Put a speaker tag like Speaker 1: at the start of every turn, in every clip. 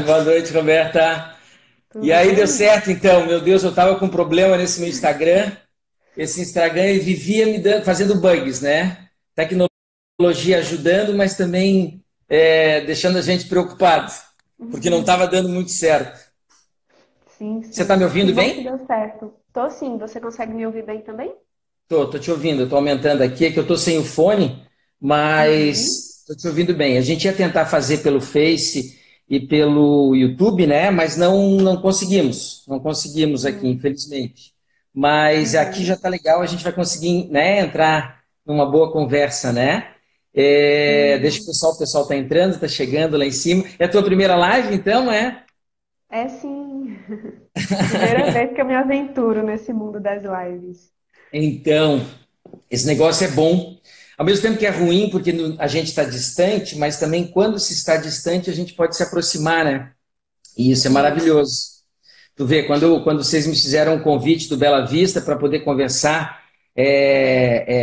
Speaker 1: Boa noite, Roberta. E
Speaker 2: Tudo
Speaker 1: aí, deu
Speaker 2: bem?
Speaker 1: certo então? Meu Deus, eu estava com um problema nesse meu Instagram. Esse Instagram ele vivia fazendo bugs, né? Tecnologia ajudando, mas também deixando a gente preocupado, porque não estava dando muito certo.
Speaker 2: Sim,
Speaker 1: Você está me
Speaker 2: sim. Que
Speaker 1: ouvindo
Speaker 2: bom que
Speaker 1: bem?
Speaker 2: deu certo. Tô sim, você consegue me ouvir bem também?
Speaker 1: Tô te ouvindo. Estou aumentando aqui, é que eu estou sem o fone,
Speaker 2: Uhum.
Speaker 1: mas estou te ouvindo bem. A gente ia tentar fazer pelo Face e pelo YouTube, né? Mas não conseguimos. Não conseguimos aqui,
Speaker 2: Hum.
Speaker 1: infelizmente. Mas aqui já
Speaker 2: Uhum.
Speaker 1: está legal, a gente vai conseguir, né, entrar numa boa conversa, né? Deixa
Speaker 2: Uhum.
Speaker 1: o pessoal está entrando, está chegando lá em cima. É a tua primeira live, então, é?
Speaker 2: É sim. Primeira vez que eu me aventuro nesse mundo das lives.
Speaker 1: Então, esse negócio é bom. Ao mesmo tempo que é ruim, porque a gente está distante, mas também quando se está distante, a gente pode se aproximar, né? E isso é
Speaker 2: Sim.
Speaker 1: maravilhoso. Tu vê, quando vocês me fizeram um convite do Bela Vista para poder conversar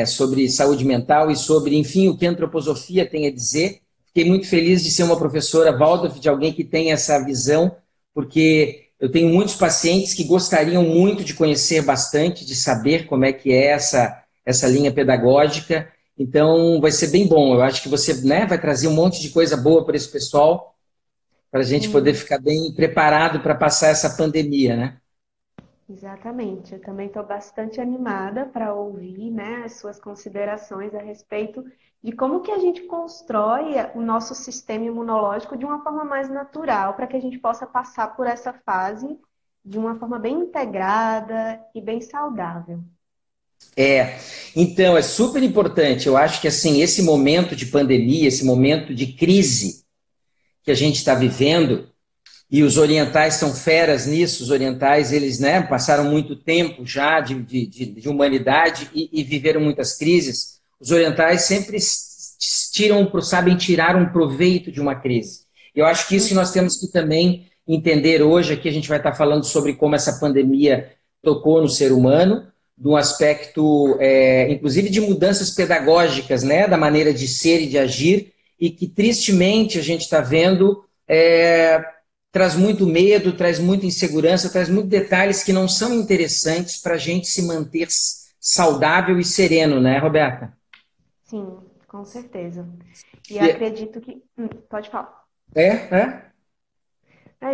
Speaker 1: sobre saúde mental e sobre, enfim, o que a antroposofia tem a dizer, fiquei muito feliz de ser uma professora Waldorf, de alguém que tem essa visão, porque eu tenho muitos pacientes que gostariam muito de conhecer bastante, de saber como é que é essa linha pedagógica. Então, vai ser bem bom. Eu acho que você, né, vai trazer um monte de coisa boa para esse pessoal para a gente poder
Speaker 2: Sim,
Speaker 1: ficar bem preparado para passar essa pandemia, né?
Speaker 2: exatamente. Eu também estou bastante animada para ouvir, né, as suas considerações a respeito de como que a gente constrói o nosso sistema imunológico de uma forma mais natural, para que a gente possa passar por essa fase de uma forma bem integrada e bem saudável.
Speaker 1: É, então é super importante. Eu acho que assim esse momento de pandemia, esse momento de crise que a gente está vivendo, e os orientais são feras nisso. Os orientais eles, né, passaram muito tempo já de humanidade e viveram muitas crises. Os orientais sempre sabem tirar um proveito de uma crise. Eu acho que isso que nós temos
Speaker 2: Uhum.
Speaker 1: que também entender hoje. Aqui a gente vai estar falando sobre como essa pandemia tocou no ser humano, do aspecto, inclusive, de mudanças pedagógicas, né, da maneira de ser e de agir, e que tristemente a gente está vendo traz muito medo, traz muita insegurança, traz muitos detalhes que não são interessantes para a gente se manter saudável e sereno, né, Roberta?
Speaker 2: Sim, com certeza. E
Speaker 1: É,
Speaker 2: acredito que. Pode falar.
Speaker 1: é?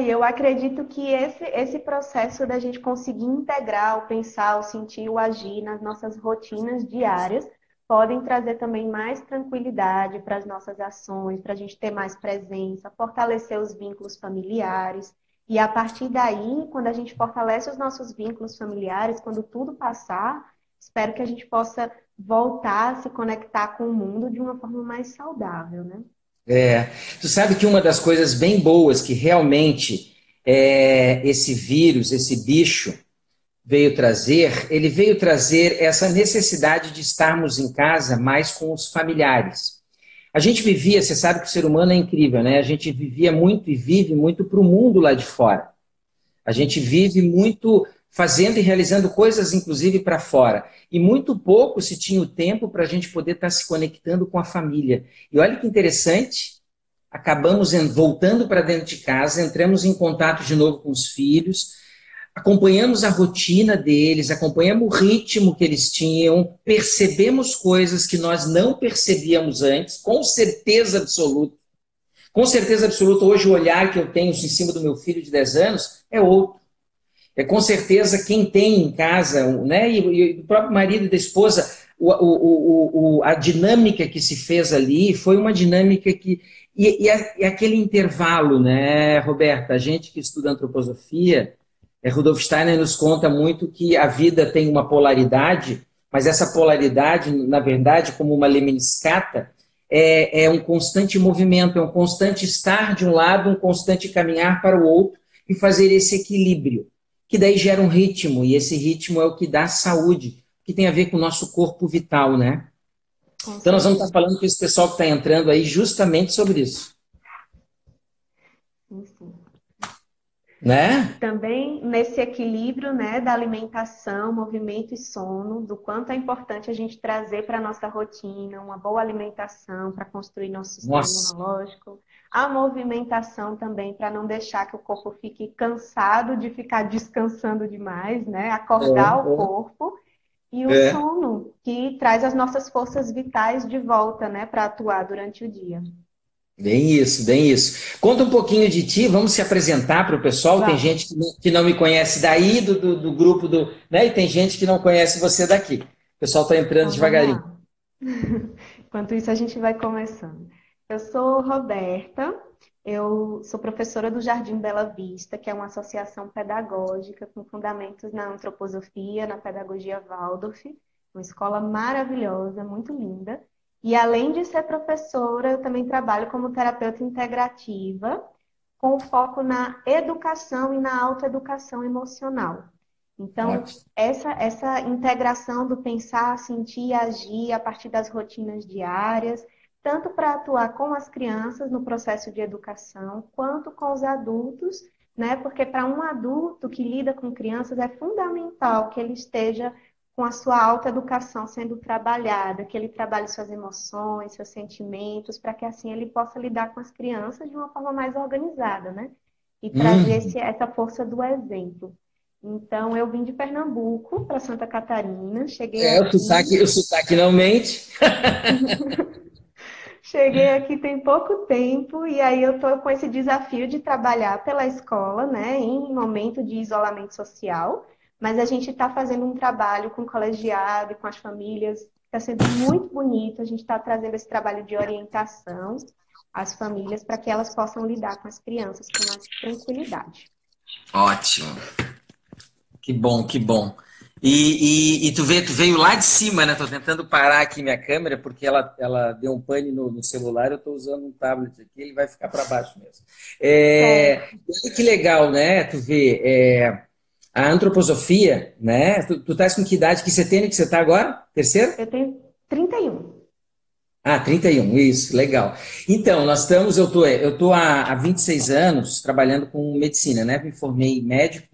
Speaker 2: Eu acredito que esse processo da gente conseguir integrar o pensar, o sentir, o agir nas nossas rotinas diárias podem trazer também mais tranquilidade para as nossas ações, para a gente ter mais presença, fortalecer os vínculos familiares. E a partir daí, quando a gente fortalece os nossos vínculos familiares, quando tudo passar, espero que a gente possa voltar a se conectar com o mundo de uma forma mais saudável, né?
Speaker 1: Tu sabe que uma das coisas bem boas que realmente esse vírus, esse bicho ele veio trazer essa necessidade de estarmos em casa mais com os familiares. A gente vivia, você sabe que o ser humano é incrível, né? A gente vivia muito e vive muito para o mundo lá de fora. A gente vive muito fazendo e realizando coisas, inclusive, para fora. E muito pouco se tinha o tempo para a gente poder estar se conectando com a família. E olha que interessante, acabamos voltando para dentro de casa, entramos em contato de novo com os filhos, acompanhamos a rotina deles, acompanhamos o ritmo que eles tinham, percebemos coisas que nós não percebíamos antes, com certeza absoluta. Com certeza absoluta, hoje o olhar que eu tenho em cima do meu filho de 10 anos é outro. Com certeza quem tem em casa, né, e o próprio marido e da esposa, a dinâmica que se fez ali foi uma dinâmica que. E aquele intervalo, né, Roberta? A gente que estuda antroposofia, Rudolf Steiner nos conta muito que a vida tem uma polaridade, mas essa polaridade, na verdade, como uma lemniscata, é um constante movimento, é um constante estar de um lado, um constante caminhar para o outro e fazer esse equilíbrio que daí gera um ritmo, e esse ritmo é o que dá saúde, que tem a ver com o nosso corpo vital, né?
Speaker 2: Com
Speaker 1: Então nós vamos estar
Speaker 2: certeza.
Speaker 1: falando com esse pessoal que está entrando aí justamente sobre isso.
Speaker 2: Sim, sim.
Speaker 1: Né?
Speaker 2: Também nesse equilíbrio, né, da alimentação, movimento e sono, do quanto é importante a gente trazer para a nossa rotina uma boa alimentação para construir nosso sistema
Speaker 1: Nossa.
Speaker 2: imunológico, a movimentação também para não deixar que o corpo fique cansado de ficar descansando demais, né, acordar o corpo, e o
Speaker 1: É.
Speaker 2: sono, que traz as nossas forças vitais de volta, né, para atuar durante o dia.
Speaker 1: Bem isso, bem isso. Conta um pouquinho de ti, vamos se apresentar para o pessoal. Tem
Speaker 2: Vamos,
Speaker 1: gente que não me conhece daí, do grupo do, né? E tem gente que não conhece você daqui. O pessoal está entrando
Speaker 2: então vamos
Speaker 1: devagarinho.
Speaker 2: lá. Enquanto isso, a gente vai começando. Eu sou Roberta, eu sou professora do Jardim Bela Vista, que é uma associação pedagógica com fundamentos na antroposofia, na pedagogia Waldorf, uma escola maravilhosa, muito linda. E além de ser professora, eu também trabalho como terapeuta integrativa, com foco na educação e na autoeducação emocional. Então,
Speaker 1: Ótimo.
Speaker 2: essa integração do pensar, sentir e agir a partir das rotinas diárias, tanto para atuar com as crianças no processo de educação, quanto com os adultos, né? Porque para um adulto que lida com crianças é fundamental que ele esteja com a sua autoeducação sendo trabalhada, que ele trabalhe suas emoções, seus sentimentos, para que assim ele possa lidar com as crianças de uma forma mais organizada, né? E trazer
Speaker 1: Hum.
Speaker 2: essa força do exemplo. Então, eu vim de Pernambuco para Santa Catarina,
Speaker 1: É, o sotaque não mente.
Speaker 2: cheguei aqui tem pouco tempo e aí eu estou com esse desafio de trabalhar pela escola, né, em momento de isolamento social, mas a gente está fazendo um trabalho com o colegiado e com as famílias, está sendo muito bonito, a gente está trazendo esse trabalho de orientação às famílias para que elas possam lidar com as crianças com mais tranquilidade.
Speaker 1: Ótimo. Que bom, que bom. E tu veio lá de cima, né? Tô tentando parar aqui minha câmera porque ela deu um pane no celular. Eu estou usando um tablet aqui, ele vai ficar para baixo mesmo.
Speaker 2: Certo.
Speaker 1: Olha que legal, né? Tu vê a antroposofia, né? Tu estás com que idade que você tem, que você está agora? Terceiro?
Speaker 2: Eu tenho 31.
Speaker 1: Ah, 31, isso, legal. Então, eu tô há 26 anos trabalhando com medicina, né? Me formei médico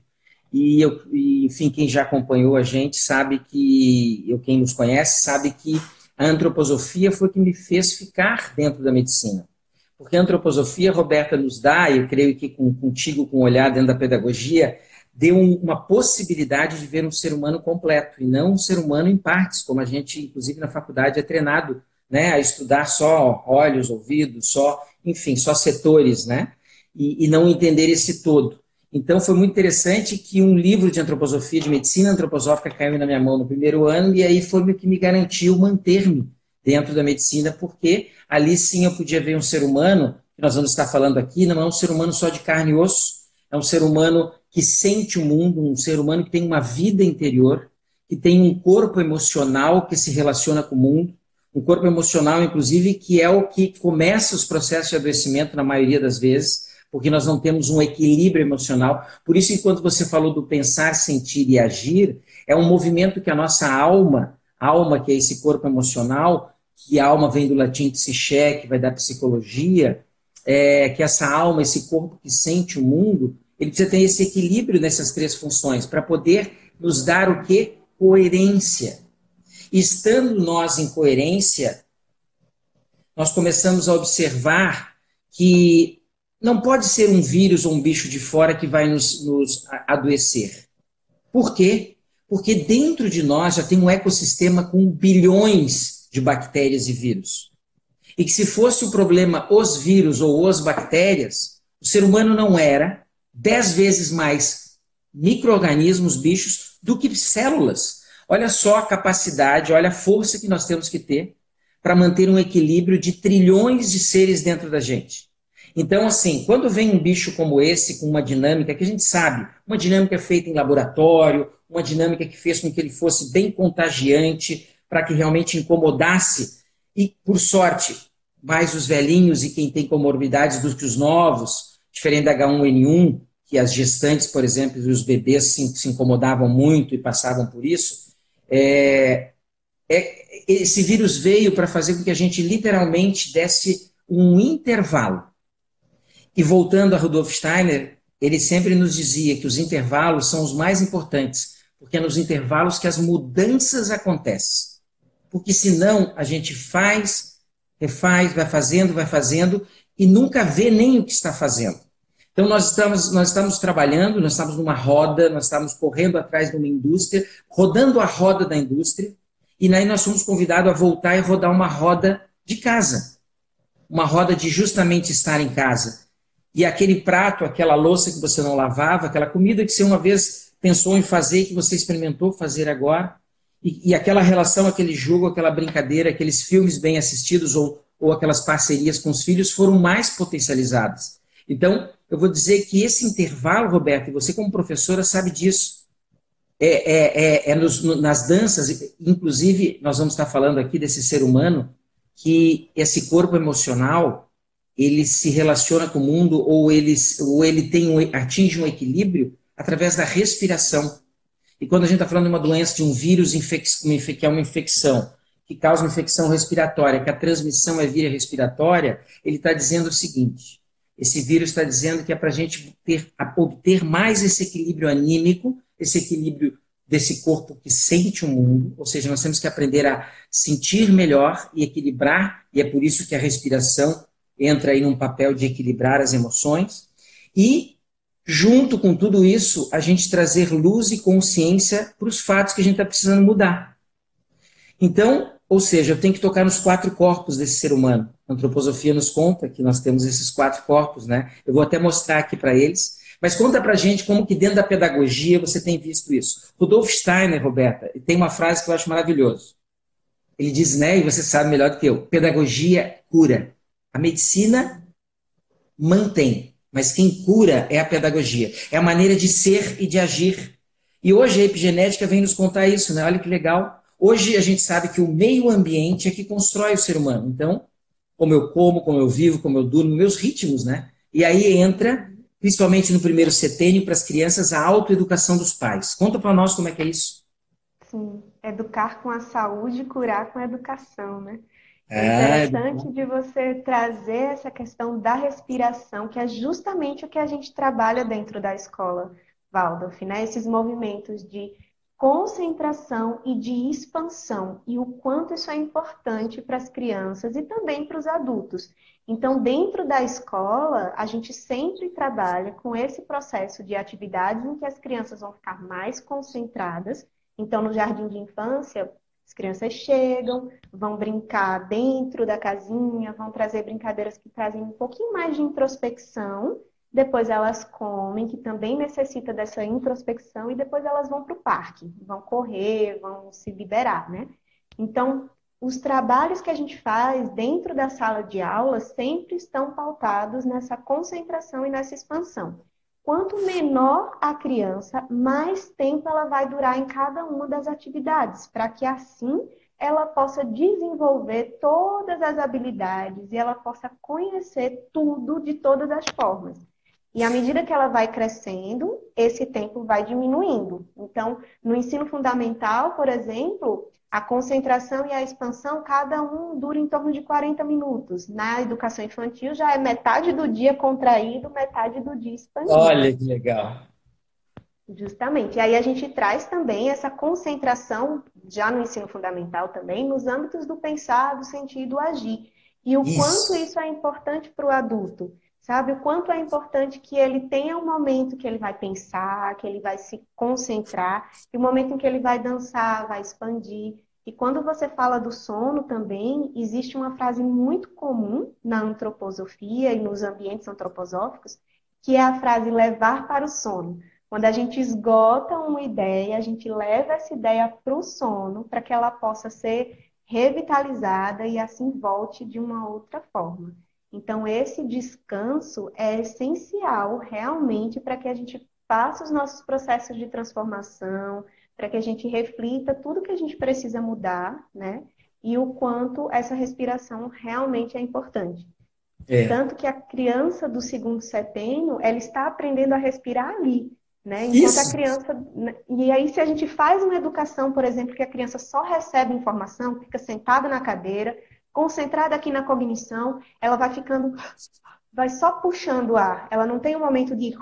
Speaker 1: enfim, quem já acompanhou a gente sabe quem nos conhece, sabe que a antroposofia foi o que me fez ficar dentro da medicina. Porque a antroposofia, Roberta, nos dá, e eu creio que contigo, com o olhar dentro da pedagogia, deu uma possibilidade de ver um ser humano completo, e não um ser humano em partes, como a gente, inclusive, na faculdade é treinado, né, a estudar só olhos, ouvidos, enfim, só setores, né, e não entender esse todo. Então, foi muito interessante que um livro de antroposofia, de medicina antroposófica, caiu na minha mão no primeiro ano, e aí foi o que me garantiu manter-me dentro da medicina, porque ali sim eu podia ver um ser humano, que nós vamos estar falando aqui, não é um ser humano só de carne e osso, é um ser humano que sente o mundo, um ser humano que tem uma vida interior, que tem um corpo emocional que se relaciona com o mundo, um corpo emocional, inclusive, que é o que começa os processos de adoecimento na maioria das vezes, porque nós não temos um equilíbrio emocional. Por isso, enquanto você falou do pensar, sentir e agir, é um movimento que a nossa alma, que é esse corpo emocional, que a alma vem do latim psiché, que vai dar psicologia, que essa alma, esse corpo que sente o mundo, ele precisa ter esse equilíbrio nessas três funções, para poder nos dar o quê? Coerência. E estando nós em coerência, nós começamos a observar que não pode ser um vírus ou um bicho de fora que vai nos adoecer. Por quê? Porque dentro de nós já tem um ecossistema com bilhões de bactérias e vírus. E que se fosse o problema os vírus ou as bactérias, o ser humano não era 10 vezes mais micro-organismos, bichos, do que células. Olha só a capacidade, olha a força que nós temos que ter para manter um equilíbrio de trilhões de seres dentro da gente. Então, assim, quando vem um bicho como esse, com uma dinâmica que a gente sabe, uma dinâmica feita em laboratório, uma dinâmica que fez com que ele fosse bem contagiante, para que realmente incomodasse, e, por sorte, mais os velhinhos e quem tem comorbidades do que os novos, diferente da H1N1, que as gestantes, por exemplo, e os bebês se incomodavam muito e passavam por isso, esse vírus veio para fazer com que a gente literalmente desse um intervalo. E voltando a Rudolf Steiner, ele sempre nos dizia que os intervalos são os mais importantes, porque é nos intervalos que as mudanças acontecem. Porque senão a gente faz, refaz, vai fazendo e nunca vê nem o que está fazendo. Então nós estamos trabalhando, nós estamos numa roda, nós estamos correndo atrás de uma indústria, rodando a roda da indústria, e aí nós somos convidados a voltar e rodar uma roda de casa, uma roda de justamente estar em casa. E aquele prato, aquela louça que você não lavava, aquela comida que você uma vez pensou em fazer e que você experimentou fazer agora, e aquela relação, aquele jogo, aquela brincadeira, aqueles filmes bem assistidos ou aquelas parcerias com os filhos foram mais potencializadas. Então, eu vou dizer que esse intervalo, Roberto, e você como professora sabe disso, nas danças, inclusive nós vamos estar falando aqui desse ser humano, que esse corpo emocional, ele se relaciona com o mundo ou ele atinge um equilíbrio através da respiração. E quando a gente está falando de uma doença, de um vírus, que é uma infecção, que causa uma infecção respiratória, que a transmissão é via respiratória, ele está dizendo o seguinte, esse vírus está dizendo que é para a gente obter mais esse equilíbrio anímico, esse equilíbrio desse corpo que sente o mundo, ou seja, nós temos que aprender a sentir melhor e equilibrar, e é por isso que a respiração entra aí num papel de equilibrar as emoções, e junto com tudo isso, a gente trazer luz e consciência para os fatos que a gente está precisando mudar. Então, ou seja, eu tenho que tocar nos 4 corpos desse ser humano. A antroposofia nos conta que nós temos esses 4 corpos, né? Eu vou até mostrar aqui para eles. Mas conta para a gente como que dentro da pedagogia você tem visto isso. Rudolf Steiner, Roberta, tem uma frase que eu acho maravilhosa. Ele diz, né, e você sabe melhor do que eu, pedagogia cura. A medicina mantém, mas quem cura é a pedagogia. É a maneira de ser e de agir. E hoje a epigenética vem nos contar isso, né? Olha que legal. Hoje a gente sabe que o meio ambiente é que constrói o ser humano. Então, como eu como, como eu vivo, como eu durmo, meus ritmos, né? E aí entra, principalmente no primeiro setênio, para as crianças, a autoeducação dos pais. Conta para nós como é que é isso.
Speaker 2: Sim, educar com a saúde, curar com a educação, né? É
Speaker 1: Ah,
Speaker 2: interessante de você trazer essa questão da respiração, que é justamente o que a gente trabalha dentro da escola, Waldorf, né? Esses movimentos de concentração e de expansão, e o quanto isso é importante para as crianças e também para os adultos. Então, dentro da escola, a gente sempre trabalha com esse processo de atividades em que as crianças vão ficar mais concentradas. Então, no jardim de infância, as crianças chegam, vão brincar dentro da casinha, vão trazer brincadeiras que trazem um pouquinho mais de introspecção. Depois elas comem, que também necessita dessa introspecção, e depois elas vão para o parque, vão correr, vão se liberar, né? Então, os trabalhos que a gente faz dentro da sala de aula sempre estão pautados nessa concentração e nessa expansão. Quanto menor a criança, mais tempo ela vai durar em cada uma das atividades, para que assim ela possa desenvolver todas as habilidades e ela possa conhecer tudo de todas as formas. E à medida que ela vai crescendo, esse tempo vai diminuindo. Então, no ensino fundamental, por exemplo, a concentração e a expansão, cada um dura em torno de 40 minutos. Na educação infantil, já é metade do dia contraído, metade do dia expandido.
Speaker 1: olha que legal.
Speaker 2: Justamente. E aí a gente traz também essa concentração, já no ensino fundamental também, nos âmbitos do pensar, do sentir, do agir. E o quanto
Speaker 1: Isso.
Speaker 2: isso é importante para o adulto. Sabe, o quanto é importante que ele tenha um momento que ele vai pensar, que ele vai se concentrar, e o momento em que ele vai dançar, vai expandir. E quando você fala do sono também, existe uma frase muito comum na antroposofia e nos ambientes antroposóficos, que é a frase levar para o sono. Quando a gente esgota uma ideia, a gente leva essa ideia para o sono, para que ela possa ser revitalizada e assim volte de uma outra forma. Então, esse descanso é essencial realmente para que a gente faça os nossos processos de transformação, para que a gente reflita tudo que a gente precisa mudar, né? E o quanto essa respiração realmente é importante.
Speaker 1: É.
Speaker 2: Tanto que a criança do segundo setênio, ela está aprendendo a respirar ali, né? Enquanto a
Speaker 1: Isso.
Speaker 2: criança... E aí, se a gente faz uma educação, por exemplo, que a criança só recebe informação, fica sentada na cadeira, concentrada aqui na cognição, ela vai ficando, vai só puxando o ar. Ela não tem um momento de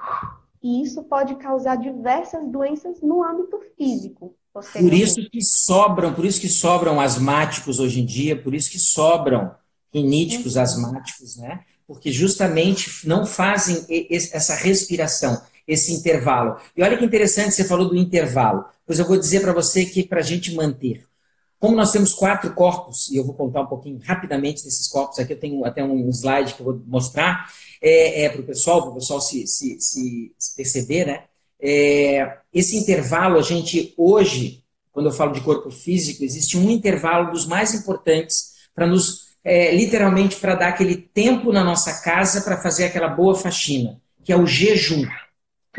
Speaker 2: e isso pode causar diversas doenças no âmbito físico,
Speaker 1: Por
Speaker 2: posteriormente.
Speaker 1: isso que sobram, por isso que sobram asmáticos hoje em dia, por isso que sobram riníticos
Speaker 2: Uhum.
Speaker 1: asmáticos, né? Porque justamente não fazem essa respiração, esse intervalo. E olha que interessante, você falou do intervalo. Pois eu vou dizer para você que para a gente manter. Como nós temos 4 corpos, e eu vou contar um pouquinho rapidamente desses corpos aqui, eu tenho até um slide que eu vou mostrar para o pessoal se perceber, né? Esse intervalo, a gente hoje, quando eu falo de corpo físico, existe um intervalo dos mais importantes para nos, literalmente, para dar aquele tempo na nossa casa para fazer aquela boa faxina, que é o jejum.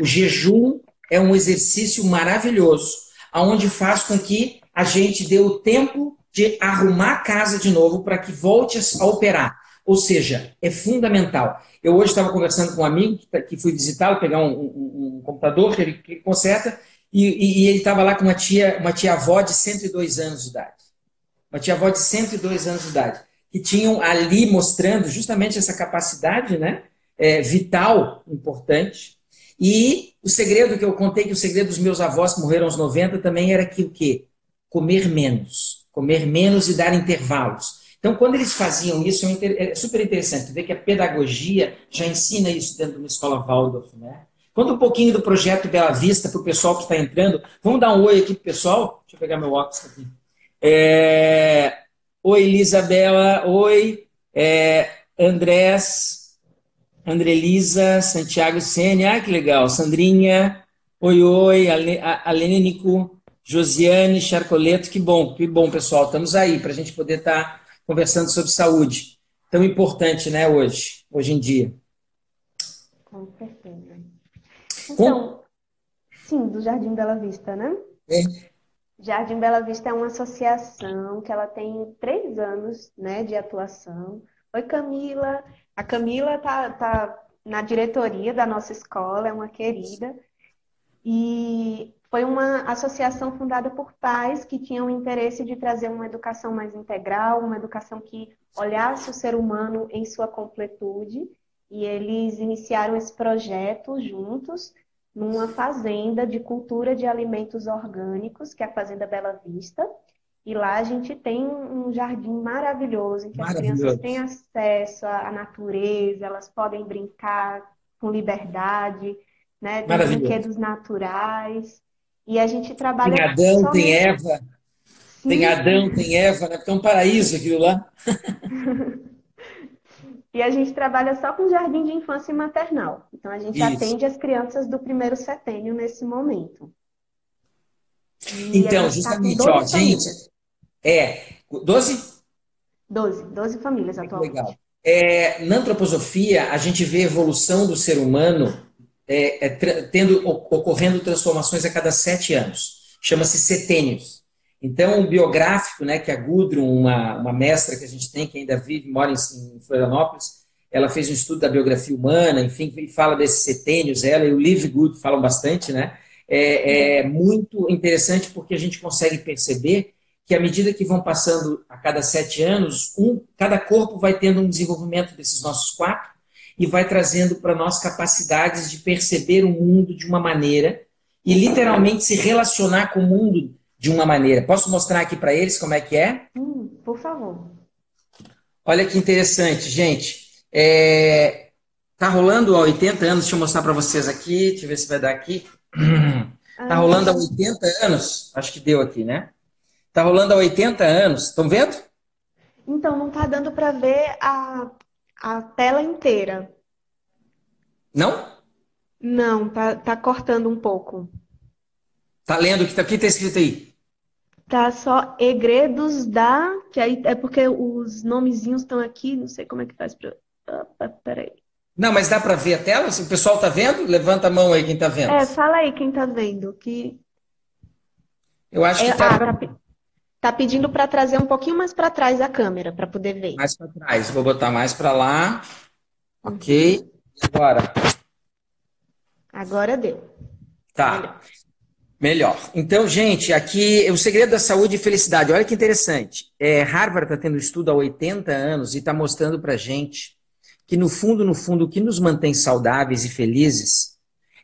Speaker 1: O jejum é um exercício maravilhoso, aonde faz com que a gente dê o tempo de arrumar a casa de novo para que volte a operar. Ou seja, é fundamental. Eu hoje estava conversando com um amigo que fui visitá-lo, pegar um computador que ele conserta, e ele estava lá com uma tia-avó de 102 anos de idade. Uma tia-avó de 102 anos de idade, que tinham ali mostrando justamente essa capacidade, né, vital importante. E o segredo que eu contei, que o segredo dos meus avós que morreram aos 90 também era que o quê? Comer menos. Comer menos e dar intervalos. Então, quando eles faziam isso, é super interessante ver que a pedagogia já ensina isso dentro de uma escola Waldorf, né? Conta um pouquinho do projeto Bela Vista para o pessoal que está entrando. Vamos dar um oi aqui para o pessoal? Deixa eu pegar meu óculos aqui. Oi, Isabela. Oi, Andrés, Andrelisa, Santiago Sênia. Ah, que legal. Sandrinha. Oi, oi. Alênico, Josiane, Charcoleto. Que bom, pessoal. Estamos aí para a gente poder estar conversando sobre saúde. Tão importante, né, hoje em dia.
Speaker 2: Com certeza.
Speaker 1: Com...
Speaker 2: Então, sim, do Jardim Bela Vista, né?
Speaker 1: É,
Speaker 2: Jardim Bela Vista é uma associação que ela tem 3 anos, né, de atuação. Oi, Camila. A Camila tá na diretoria da nossa escola, é uma querida. E foi uma associação fundada por pais que tinham o interesse de trazer uma educação mais integral, uma educação que olhasse o ser humano em sua completude. E eles iniciaram esse projeto juntos numa fazenda de cultura de alimentos orgânicos, que é a Fazenda Bela Vista. E lá a gente tem um jardim maravilhoso, em que as crianças têm
Speaker 1: maravilhoso.
Speaker 2: acesso à natureza, elas podem brincar com liberdade, né? Tem
Speaker 1: Maravilhoso.
Speaker 2: brinquedos naturais. E a gente
Speaker 1: Tem
Speaker 2: trabalha
Speaker 1: Adão, tem
Speaker 2: somente.
Speaker 1: Eva. Tem
Speaker 2: Sim,
Speaker 1: Adão, tem Eva, né? Porque é um paraíso aquilo lá.
Speaker 2: e a gente trabalha só com jardim de infância e maternal. Então a gente
Speaker 1: Isso.
Speaker 2: atende as crianças do primeiro setênio nesse momento. E a
Speaker 1: Então,
Speaker 2: gente está com
Speaker 1: justamente,
Speaker 2: 12
Speaker 1: ó, gente,
Speaker 2: famílias.
Speaker 1: 12.
Speaker 2: 12 famílias
Speaker 1: Que legal.
Speaker 2: atualmente.
Speaker 1: Na antroposofia, a gente vê a evolução do ser humano ocorrendo transformações a cada 7 anos. Chama-se setênios. Então, o biográfico, né, que a Gudrun, uma mestra que a gente tem, que ainda vive, mora em Florianópolis, ela fez um estudo da biografia humana, enfim, e fala desses setênios, ela e o Liv Good falam bastante, né? É muito interessante porque a gente consegue perceber que à medida que vão passando a cada 7 anos, cada corpo vai tendo um desenvolvimento desses nossos 4 e vai trazendo para nós capacidades de perceber o mundo de uma maneira e literalmente se relacionar com o mundo de uma maneira. Posso mostrar aqui para eles como é que é?
Speaker 2: Por favor.
Speaker 1: Olha que interessante, gente. Tá rolando há 80 anos, deixa eu mostrar para vocês aqui, deixa eu ver se vai dar aqui. Tá rolando há
Speaker 2: Ah,
Speaker 1: 80 anos, acho que deu aqui, né? Tá rolando há 80 anos, estão vendo?
Speaker 2: então, não está dando para ver a tela inteira.
Speaker 1: Não?
Speaker 2: Não, tá cortando um pouco.
Speaker 1: Tá lendo o que tá escrito aí?
Speaker 2: Tá só Egredos da. Que aí é porque os nomezinhos estão aqui, não sei como é que faz pra. Opa, peraí.
Speaker 1: Não, mas dá para ver a tela? Se o pessoal tá vendo, levanta a mão aí quem tá vendo.
Speaker 2: Fala aí quem tá vendo. Que
Speaker 1: Eu acho que tá para
Speaker 2: tá pedindo para trazer um pouquinho mais para trás a câmera para poder ver.
Speaker 1: mais para trás. Vou botar mais para lá. Ok.
Speaker 2: Uhum.
Speaker 1: E agora?
Speaker 2: Agora deu.
Speaker 1: Tá.
Speaker 2: Melhor.
Speaker 1: Melhor. Então, gente, aqui o segredo da saúde e felicidade. Olha que interessante. Harvard está tendo estudo há 80 anos e está mostrando para gente que, no fundo, o que nos mantém saudáveis e felizes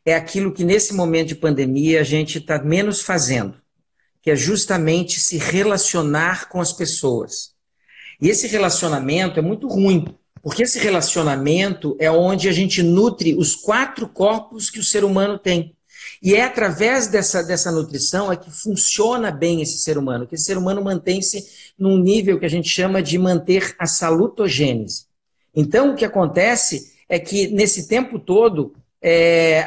Speaker 1: é aquilo que nesse momento de pandemia a gente está menos fazendo, que é justamente se relacionar com as pessoas. E esse relacionamento é muito ruim, porque esse relacionamento é onde a gente nutre os 4 corpos que o ser humano tem. E é através dessa nutrição é que funciona bem esse ser humano, que esse ser humano mantém-se num nível que a gente chama de manter a salutogênese. Então, o que acontece é que nesse tempo todo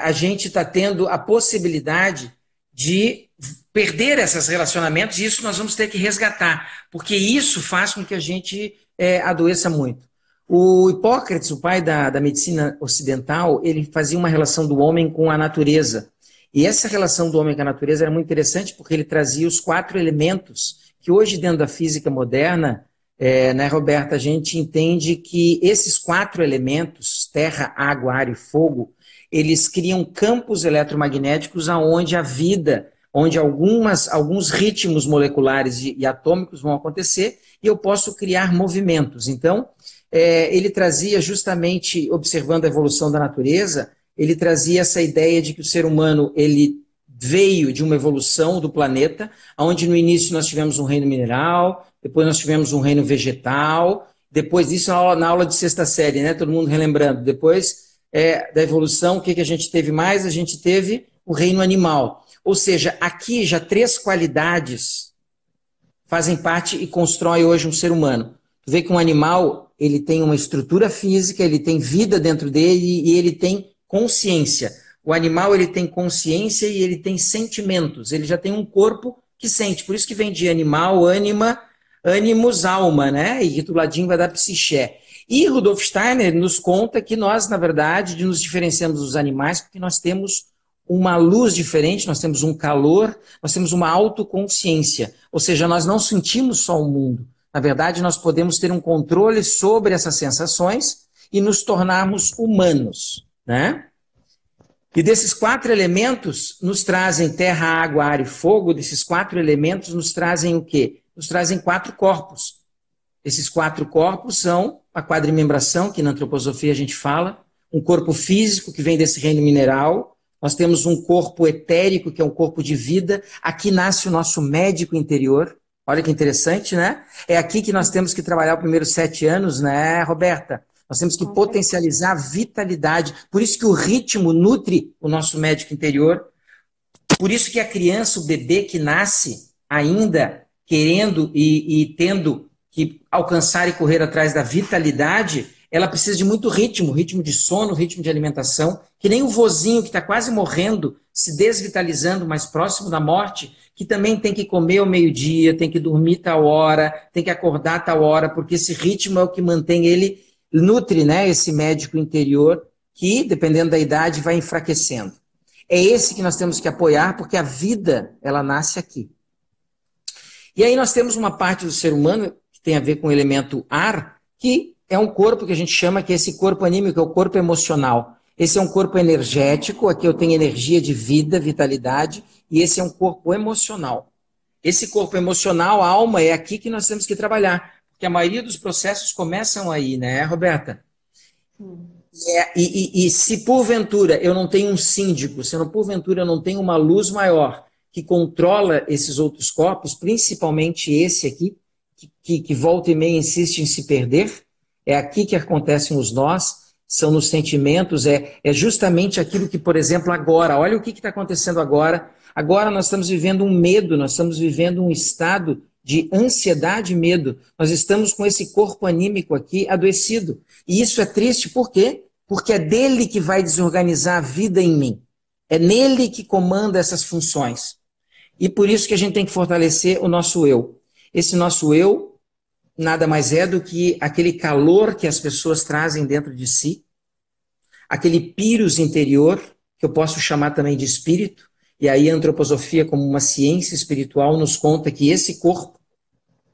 Speaker 1: a gente está tendo a possibilidade de perder esses relacionamentos, e isso nós vamos ter que resgatar, porque isso faz com que a gente adoeça muito. O Hipócrates, o pai da medicina ocidental, ele fazia uma relação do homem com a natureza. E essa relação do homem com a natureza era muito interessante porque ele trazia os 4 elementos que hoje, dentro da física moderna, né, Roberta, a gente entende que esses 4 elementos, terra, água, ar e fogo, eles criam campos eletromagnéticos onde a vida, onde alguns ritmos moleculares e atômicos vão acontecer e eu posso criar movimentos. Então, ele trazia justamente, observando a evolução da natureza, ele trazia essa ideia de que o ser humano ele veio de uma evolução do planeta, onde no início nós tivemos um reino mineral, depois nós tivemos um reino vegetal, depois disso na aula de 6ª série, né, todo mundo relembrando, depois da evolução, o que a gente teve mais? A gente teve o reino animal. Ou seja, aqui já 3 qualidades fazem parte e constroem hoje um ser humano. Tu vê que um animal, ele tem uma estrutura física, ele tem vida dentro dele e ele tem consciência. O animal, ele tem consciência e ele tem sentimentos. Ele já tem um corpo que sente. Por isso que vem de animal, ânima, animus, alma, né? E do ladinho vai dar psiché. E Rudolf Steiner nos conta que nós, na verdade, nos diferenciamos dos animais porque nós temos uma luz diferente, nós temos um calor, nós temos uma autoconsciência. Ou seja, nós não sentimos só o mundo. Na verdade, nós podemos ter um controle sobre essas sensações e nos tornarmos humanos, né? E desses 4 elementos nos trazem terra, água, ar e fogo. Desses 4 elementos nos trazem o quê? Nos trazem 4 corpos. Esses 4 corpos são a quadrimembração, que na antroposofia a gente fala, um corpo físico que vem desse reino mineral, nós temos um corpo etérico, que é um corpo de vida, aqui nasce o nosso médico interior. Olha que interessante, né? É aqui que nós temos que trabalhar os primeiros 7 anos, né, Roberta? Nós temos que potencializar a vitalidade. Por isso que o ritmo nutre o nosso médico interior. Por isso que a criança, o bebê que nasce ainda querendo e tendo que alcançar e correr atrás da vitalidade, ela precisa de muito ritmo, ritmo de sono, ritmo de alimentação, que nem o vozinho que está quase morrendo, se desvitalizando, mais próximo da morte, que também tem que comer ao meio-dia, tem que dormir tal hora, tem que acordar tal hora, porque esse ritmo é o que mantém ele, nutre, né, esse médico interior, que, dependendo da idade, vai enfraquecendo. É esse que nós temos que apoiar, porque a vida, ela nasce aqui. E aí nós temos uma parte do ser humano que tem a ver com o elemento ar, que é um corpo que a gente chama que é esse corpo anímico, é o corpo emocional. Esse é um corpo energético, aqui eu tenho energia de vida, vitalidade, e esse é um corpo emocional. Esse corpo emocional, a alma, é aqui que nós temos que trabalhar, porque a maioria dos processos começam aí, né, Roberta? E se porventura eu não tenho um síndico, se porventura eu não tenho uma luz maior que controla esses outros corpos, principalmente esse aqui, que volta e meia insiste em se perder, é aqui que acontecem os nós, são nos sentimentos, é justamente aquilo que, por exemplo, agora, olha o que está acontecendo agora. Agora nós estamos vivendo um medo, nós estamos vivendo um estado de ansiedade e medo. Nós estamos com esse corpo anímico aqui adoecido. E isso é triste, por quê? Porque é dele que vai desorganizar a vida em mim. É nele que comanda essas funções. E por isso que a gente tem que fortalecer o nosso eu. Esse nosso eu nada mais é do que aquele calor que as pessoas trazem dentro de si, aquele pyrrhus interior, que eu posso chamar também de espírito, e aí a antroposofia, como uma ciência espiritual, nos conta que esse corpo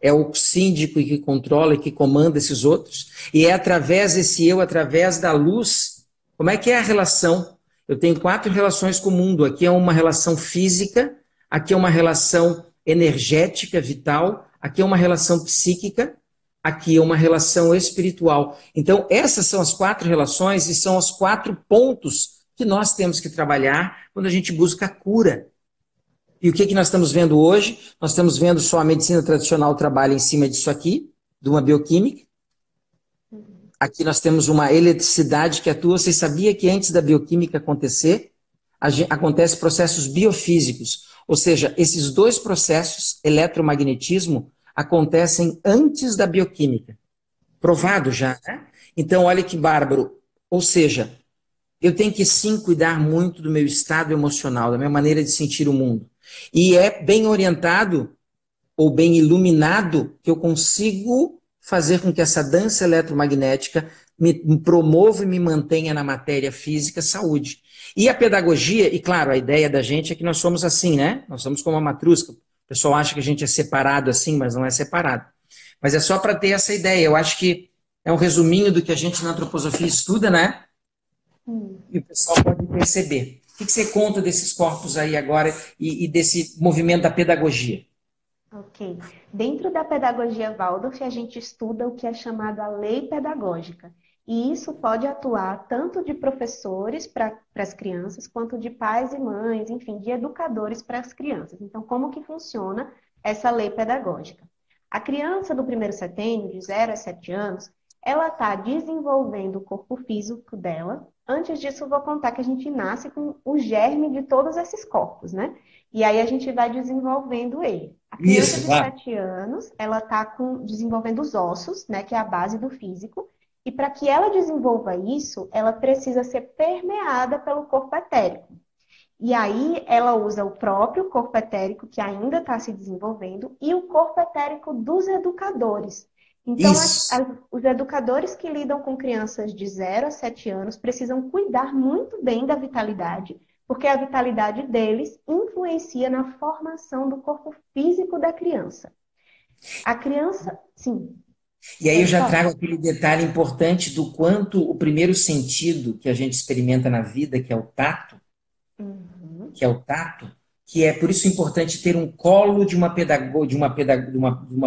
Speaker 1: é o síndico que controla e que comanda esses outros, e é através desse eu, através da luz. Como é que é a relação? Eu tenho 4 relações com o mundo. Aqui é uma relação física, aqui é uma relação energética, vital, aqui é uma relação psíquica, aqui é uma relação espiritual. Então, essas são as 4 relações e são os 4 pontos que nós temos que trabalhar quando a gente busca a cura. E o que nós estamos vendo hoje? Nós estamos vendo só a medicina tradicional trabalha em cima disso aqui, de uma bioquímica. Aqui nós temos uma eletricidade que atua. Você sabia que antes da bioquímica acontecer, acontecem processos biofísicos? Ou seja, esses dois processos, eletromagnetismo, acontecem antes da bioquímica. Provado já, né? Então, olha que bárbaro. Ou seja, eu tenho que sim cuidar muito do meu estado emocional, da minha maneira de sentir o mundo. E é bem orientado ou bem iluminado que eu consigo fazer com que essa dança eletromagnética me promova e me mantenha na matéria física saúde. E a pedagogia, e claro, a ideia da gente é que nós somos assim, né? Nós somos como a matrusca. O pessoal acha que a gente é separado assim, mas não é separado. Mas é só para ter essa ideia. Eu acho que é um resuminho do que a gente na antroposofia estuda, né? E o pessoal pode perceber. O que você conta desses corpos aí agora e desse movimento da pedagogia?
Speaker 2: Ok. Dentro da pedagogia Waldorf, a gente estuda o que é chamado a lei pedagógica. E isso pode atuar tanto de professores para as crianças, quanto de pais e mães, enfim, de educadores para as crianças. Então, como que funciona essa lei pedagógica? A criança do primeiro setênio, de 0 a 7 anos, ela está desenvolvendo o corpo físico dela. Antes disso, eu vou contar que a gente nasce com o germe de todos esses corpos, né? E aí a gente vai desenvolvendo ele. A criança de 7 anos, ela está desenvolvendo os ossos, né? Que é a base do físico. E para que ela desenvolva isso, ela precisa ser permeada pelo corpo etérico. E aí ela usa o próprio corpo etérico, que ainda está se desenvolvendo, e o corpo etérico dos educadores. Então, os educadores que lidam com crianças de 0 a 7 anos precisam cuidar muito bem da vitalidade, porque a vitalidade deles influencia na formação do corpo físico da criança. A criança, sim.
Speaker 1: E aí eu já trago aquele detalhe importante do quanto o primeiro sentido que a gente experimenta na vida, que é o tato, que é por isso importante ter um colo de uma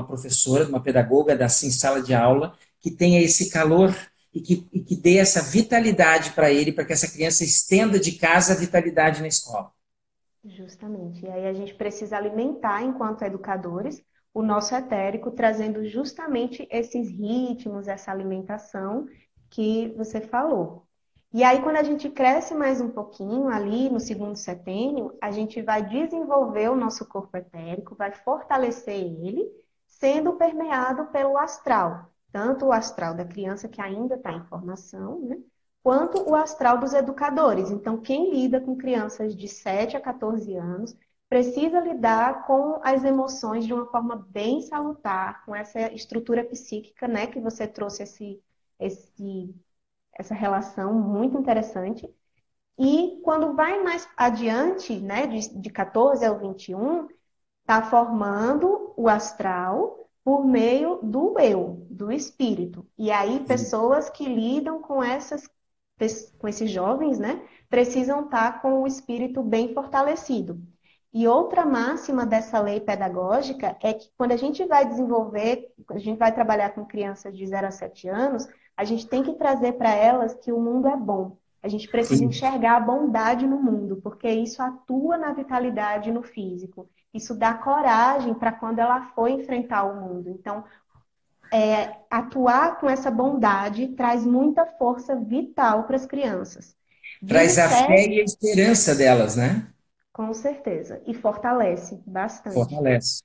Speaker 1: professora, de uma pedagoga em sala de aula, que tenha esse calor e que dê essa vitalidade para ele, para que essa criança estenda de casa a vitalidade na escola.
Speaker 2: Justamente. E aí a gente precisa alimentar, enquanto educadores, o nosso etérico, trazendo justamente esses ritmos, essa alimentação que você falou. E aí, quando a gente cresce mais um pouquinho, ali no segundo setênio, a gente vai desenvolver o nosso corpo etérico, vai fortalecer ele, sendo permeado pelo astral. Tanto o astral da criança, que ainda está em formação, né? Quanto o astral dos educadores. Então, quem lida com crianças de 7 a 14 anos precisa lidar com as emoções de uma forma bem salutar, com essa estrutura psíquica, né, que você trouxe essa relação muito interessante. E quando vai mais adiante, né, de 14 ao 21, está formando o astral por meio do eu, do espírito. E aí, pessoas que lidam com esses jovens, né, precisam estar com o espírito bem fortalecido. E outra máxima dessa lei pedagógica é que quando a gente vai trabalhar com crianças de 0 a 7 anos, a gente tem que trazer para elas que o mundo é bom. A gente precisa enxergar a bondade no mundo, porque isso atua na vitalidade no físico. Isso dá coragem para quando ela for enfrentar o mundo. Então, atuar com essa bondade traz muita força vital para as crianças.
Speaker 1: Traz a fé e a esperança delas, né?
Speaker 2: Com certeza. E fortalece bastante.
Speaker 1: Fortalece.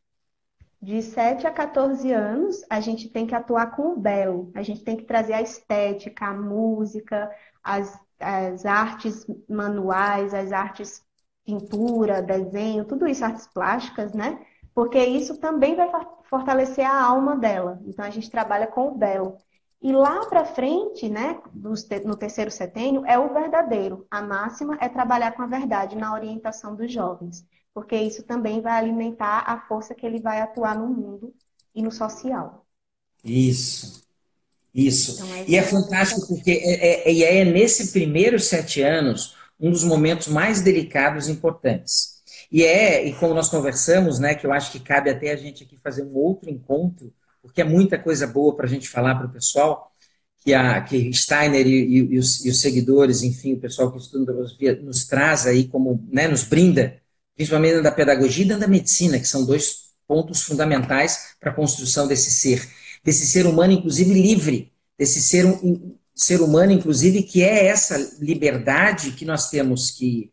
Speaker 2: De 7 a 14 anos, a gente tem que atuar com o belo. A gente tem que trazer a estética, a música, as artes manuais, as artes pintura, desenho, tudo isso, artes plásticas, né? Porque isso também vai fortalecer a alma dela. Então, a gente trabalha com o belo. E lá para frente, né, no terceiro setênio, é o verdadeiro. A máxima é trabalhar com a verdade na orientação dos jovens, porque isso também vai alimentar a força que ele vai atuar no mundo e no social.
Speaker 1: Isso. Então, e é fantástico porque é nesse primeiro 7 anos um dos momentos mais delicados e importantes. E como nós conversamos, né, que eu acho que cabe até a gente aqui fazer um outro encontro, porque é muita coisa boa para a gente falar para o pessoal, que Steiner e os seguidores, enfim, o pessoal que estuda filosofia, nos traz aí como, né, nos brinda, principalmente da pedagogia e da medicina, que são dois pontos fundamentais para a construção desse ser humano, inclusive, livre, desse ser humano, inclusive, que é essa liberdade que nós temos que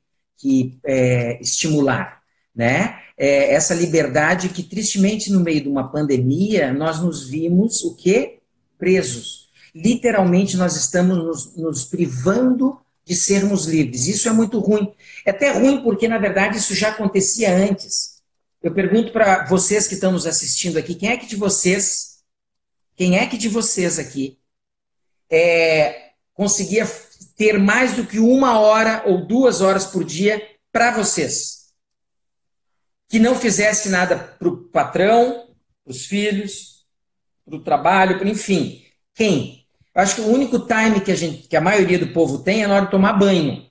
Speaker 1: estimular, né? Essa liberdade que, tristemente, no meio de uma pandemia, nós nos vimos, o quê? Presos. Literalmente, nós estamos nos privando de sermos livres. Isso é muito ruim. É até ruim porque, na verdade, isso já acontecia antes. Eu pergunto para vocês que estão nos assistindo aqui, quem é que de vocês aqui conseguia ter mais do que 1 hora ou 2 horas por dia para vocês? Que não fizesse nada para o patrão, para os filhos, para o trabalho, enfim. Quem? Eu acho que o único time que a maioria do povo tem é na hora de tomar banho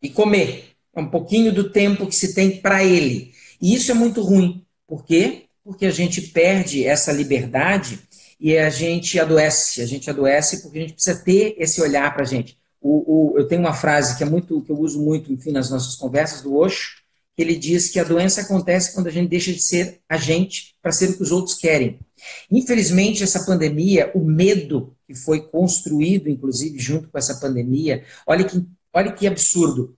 Speaker 1: e comer. É um pouquinho do tempo que se tem para ele. E isso é muito ruim. Por quê? Porque a gente perde essa liberdade e a gente adoece. A gente adoece porque a gente precisa ter esse olhar para a gente. Eu tenho uma frase que eu uso muito, enfim, nas nossas conversas do Osho, que ele diz que a doença acontece quando a gente deixa de ser a gente para ser o que os outros querem. Infelizmente, essa pandemia, o medo que foi construído, inclusive, junto com essa pandemia, olha que absurdo.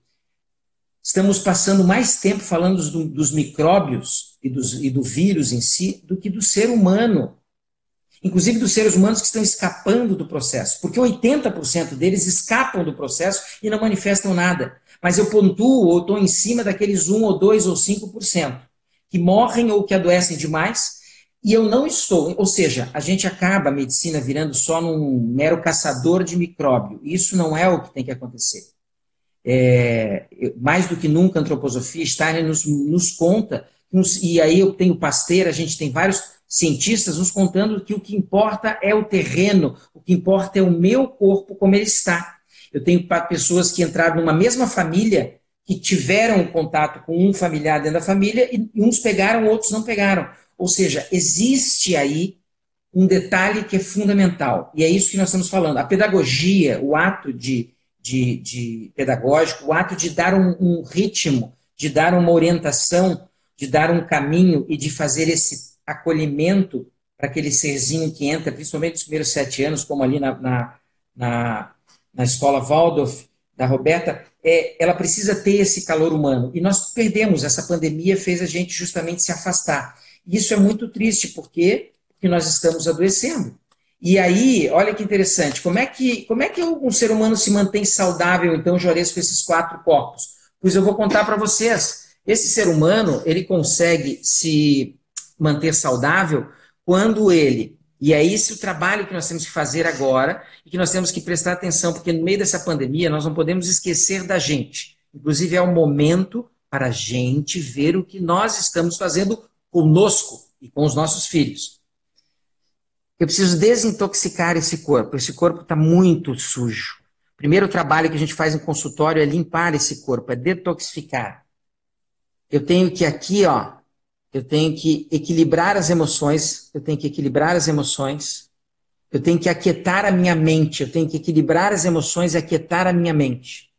Speaker 1: Estamos passando mais tempo falando dos micróbios e do vírus em si do que do ser humano. Inclusive dos seres humanos que estão escapando do processo. Porque 80% deles escapam do processo e não manifestam nada. Mas eu pontuo ou estou em cima daqueles 1 ou 2 ou 5% que morrem ou que adoecem demais. E eu não estou. Ou seja, a gente acaba a medicina virando só num mero caçador de micróbio. Isso não é o que tem que acontecer. Mais do que nunca, a antroposofia, Steiner nos conta, e aí eu tenho Pasteur, a gente tem vários cientistas nos contando que o que importa é o terreno, o que importa é o meu corpo como ele está. Eu tenho pessoas que entraram numa mesma família, que tiveram contato com um familiar dentro da família, e uns pegaram, outros não pegaram. Ou seja, existe aí um detalhe que é fundamental, e é isso que nós estamos falando. A pedagogia, o ato pedagógico, o ato de dar um ritmo, de dar uma orientação, de dar um caminho e de fazer esse acolhimento para aquele serzinho que entra, principalmente nos primeiros 7 anos, como ali na escola Waldorf, da Roberta, ela precisa ter esse calor humano. E nós perdemos, essa pandemia fez a gente justamente se afastar. E isso é muito triste, porque nós estamos adoecendo. E aí, olha que interessante, como é que um ser humano se mantém saudável, então, Juarez, com esses 4 corpos? Pois eu vou contar para vocês. Esse ser humano, ele consegue se manter saudável quando ele... E é esse o trabalho que nós temos que fazer agora e que nós temos que prestar atenção, porque no meio dessa pandemia nós não podemos esquecer da gente. Inclusive, é um momento para a gente ver o que nós estamos fazendo conosco e com os nossos filhos. Eu preciso desintoxicar esse corpo. Esse corpo está muito sujo. O primeiro trabalho que a gente faz em consultório é limpar esse corpo, é detoxificar. Eu tenho que aqui, eu tenho que equilibrar as emoções, eu tenho que aquietar a minha mente, eu tenho que equilibrar as emoções e aquietar a minha mente,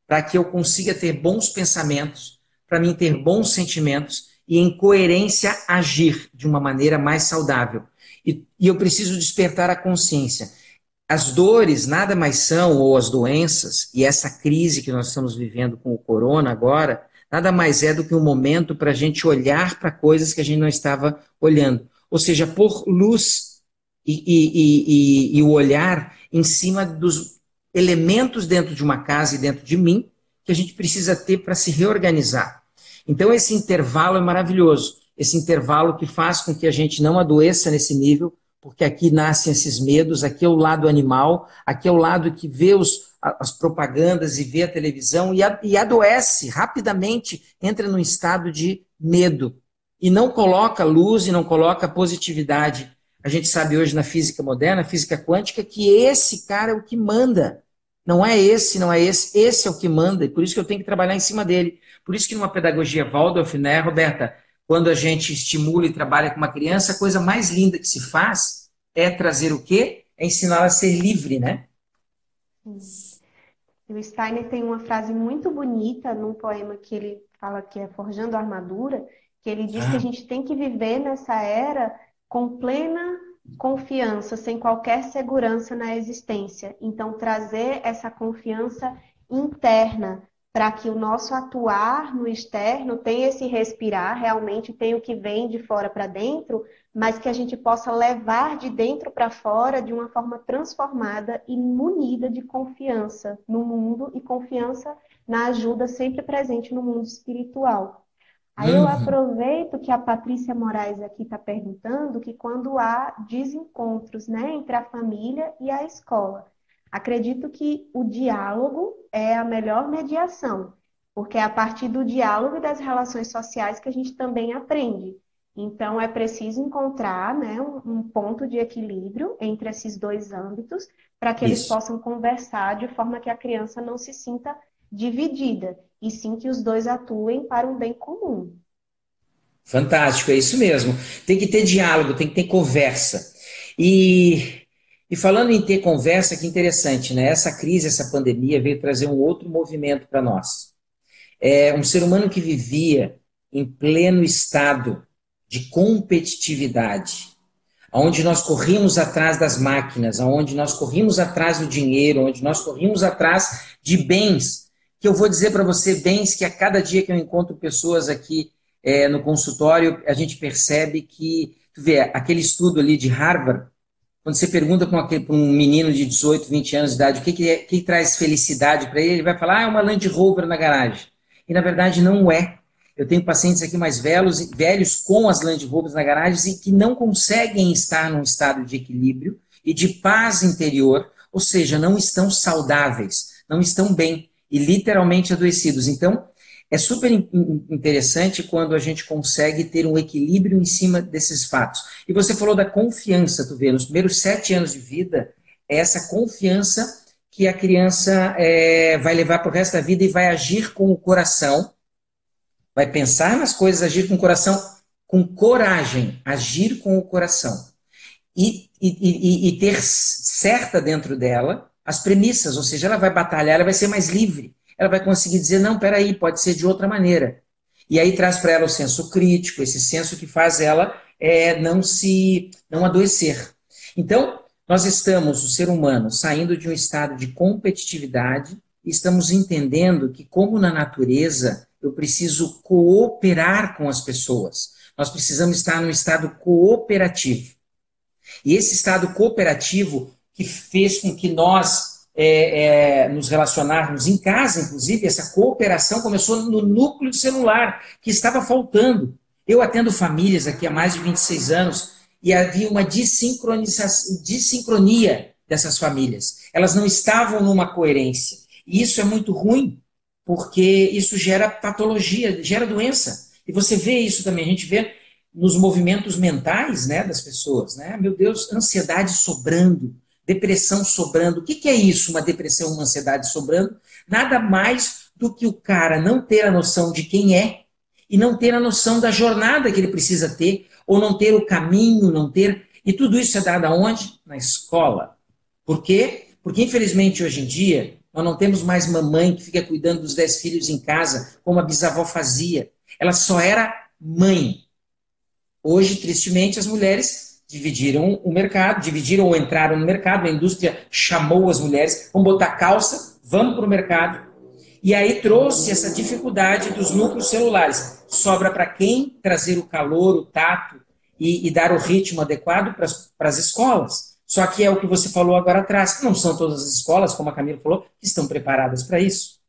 Speaker 1: para que eu consiga ter bons pensamentos, para mim ter bons sentimentos e, em coerência, agir de uma maneira mais saudável. E eu preciso despertar a consciência. As dores nada mais são, ou as doenças, e essa crise que nós estamos vivendo com o corona agora, nada mais é do que um momento para a gente olhar para coisas que a gente não estava olhando. Ou seja, pôr luz e o olhar em cima dos elementos dentro de uma casa e dentro de mim que a gente precisa ter para se reorganizar. Então esse intervalo é maravilhoso. Esse intervalo que faz com que a gente não adoeça nesse nível, porque aqui nascem esses medos, aqui é o lado animal, aqui é o lado que vê as propagandas e vê a televisão e adoece rapidamente, entra num estado de medo e não coloca luz e não coloca positividade. A gente sabe hoje na física moderna, física quântica, que esse cara é o que manda. Não é esse, esse é o que manda, e por isso que eu tenho que trabalhar em cima dele. Por isso que numa pedagogia Waldorf, né, Roberta, quando a gente estimula e trabalha com uma criança, a coisa mais linda que se faz é trazer o quê? é ensiná-la a ser livre, né?
Speaker 2: O Steiner tem uma frase muito bonita num poema que ele fala que é Forjando a Armadura, que ele diz que a
Speaker 1: Ah,
Speaker 2: gente tem que viver nessa era com plena confiança, sem qualquer segurança na existência. Então, trazer essa confiança interna para que o nosso atuar no externo tenha esse respirar, realmente tenha o que vem de fora para dentro, mas que a gente possa levar de dentro para fora de uma forma transformada e munida de confiança no mundo e confiança na ajuda sempre presente no mundo espiritual. Aí eu
Speaker 1: uhum,
Speaker 2: aproveito que a Patrícia Moraes aqui está perguntando que quando há desencontros, né, entre a família e a escola. Acredito que o diálogo é a melhor mediação, porque é a partir do diálogo e das relações sociais que a gente também aprende. Então, é preciso encontrar, né, um ponto de equilíbrio entre esses dois âmbitos para que eles
Speaker 1: isso.
Speaker 2: possam conversar de forma que a criança não se sinta dividida, e sim que os dois atuem para um bem comum.
Speaker 1: Fantástico, é isso mesmo. Tem que ter diálogo, tem que ter conversa. E, e falando em ter conversa, que interessante, né? Essa crise, essa pandemia veio trazer um outro movimento para nós. É um ser humano que vivia em pleno estado de competitividade, onde nós corríamos atrás das máquinas, onde nós corríamos atrás do dinheiro, onde nós corríamos atrás de bens, que eu vou dizer para você, bens que a cada dia que eu encontro pessoas aqui no consultório, a gente percebe que, tu vê, aquele estudo ali de Harvard, quando você pergunta para um menino de 18, 20 anos de idade o que traz felicidade para ele, ele vai falar, é uma Land Rover na garagem. E na verdade não é. Eu tenho pacientes aqui mais velhos com as Land Rovers na garagem e que não conseguem estar num estado de equilíbrio e de paz interior, ou seja, não estão saudáveis, não estão bem e literalmente adoecidos. Então, é super interessante quando a gente consegue ter um equilíbrio em cima desses fatos. E você falou da confiança, tu vê, nos primeiros 7 anos de vida, é essa confiança que a criança vai levar para o resto da vida e vai agir com o coração, vai pensar nas coisas, agir com o coração, com coragem, agir com o coração. E ter certa dentro dela as premissas, ou seja, ela vai batalhar, ela vai ser mais livre, ela vai conseguir dizer, não, peraí, pode ser de outra maneira. E aí traz para ela o senso crítico, esse senso que faz ela não adoecer. Então, nós estamos, o ser humano, saindo de um estado de competitividade e estamos entendendo que, como na natureza, eu preciso cooperar com as pessoas. Nós precisamos estar num estado cooperativo. E esse estado cooperativo que fez com que nós nos relacionarmos em casa, inclusive, essa cooperação começou no núcleo celular, que estava faltando. Eu atendo famílias aqui há mais de 26 anos e havia uma dissincronia dessas famílias. Elas não estavam numa coerência. E isso é muito ruim, porque isso gera patologia, gera doença. E você vê isso também, a gente vê nos movimentos mentais, né, das pessoas, né? Meu Deus, ansiedade sobrando, depressão sobrando. O que que é isso, uma depressão, uma ansiedade sobrando? Nada mais do que o cara não ter a noção de quem é e não ter a noção da jornada que ele precisa ter, ou não ter o caminho, não ter... E tudo isso é dado aonde? Na escola. Por quê? Porque, infelizmente, hoje em dia, nós não temos mais mamãe que fica cuidando dos 10 filhos em casa, como a bisavó fazia. Ela só era mãe. Hoje, tristemente, as mulheres dividiram o mercado, dividiram ou entraram no mercado, a indústria chamou as mulheres, vamos botar calça, vamos para o mercado. E aí trouxe essa dificuldade dos núcleos celulares. Sobra para quem trazer o calor, o tato e dar o ritmo adequado para as escolas. Só que é o que você falou agora atrás, não são todas as escolas, como a Camila falou, que estão preparadas para isso.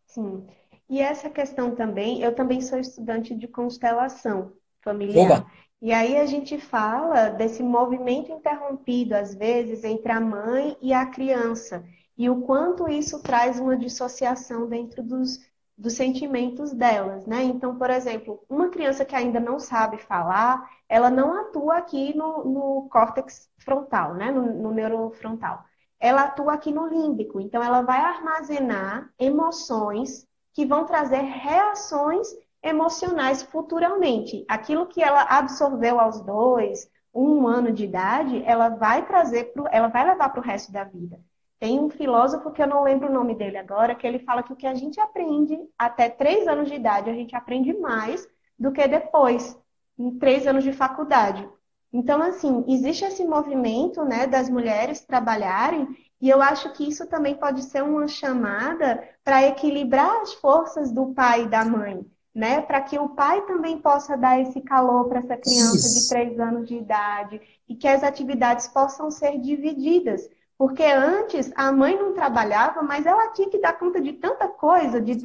Speaker 2: Sim. E essa questão também, eu também sou estudante de constelação
Speaker 1: Oba!
Speaker 2: familiar. E aí a gente fala desse movimento interrompido, às vezes, entre a mãe e a criança. E o quanto isso traz uma dissociação dentro dos sentimentos delas, né? Então, por exemplo, uma criança que ainda não sabe falar, ela não atua aqui no córtex frontal, né? No neurofrontal, ela atua aqui no límbico. Então, ela vai armazenar emoções que vão trazer reações emocionais futuramente. Aquilo que ela absorveu aos 2 1 ano de idade, ela vai levar para o resto da vida. Tem um filósofo que eu não lembro o nome dele agora, que ele fala que o que a gente aprende até 3 anos de idade, a gente aprende mais do que depois, em 3 anos de faculdade. Então, assim, existe esse movimento, né, das mulheres trabalharem, e eu acho que isso também pode ser uma chamada para equilibrar as forças do pai e da mãe, né? Para que o pai também possa dar esse calor para essa criança de
Speaker 1: Isso.
Speaker 2: 3 anos de idade e que as atividades possam ser divididas. Porque antes a mãe não trabalhava, mas ela tinha que dar conta de tanta coisa, de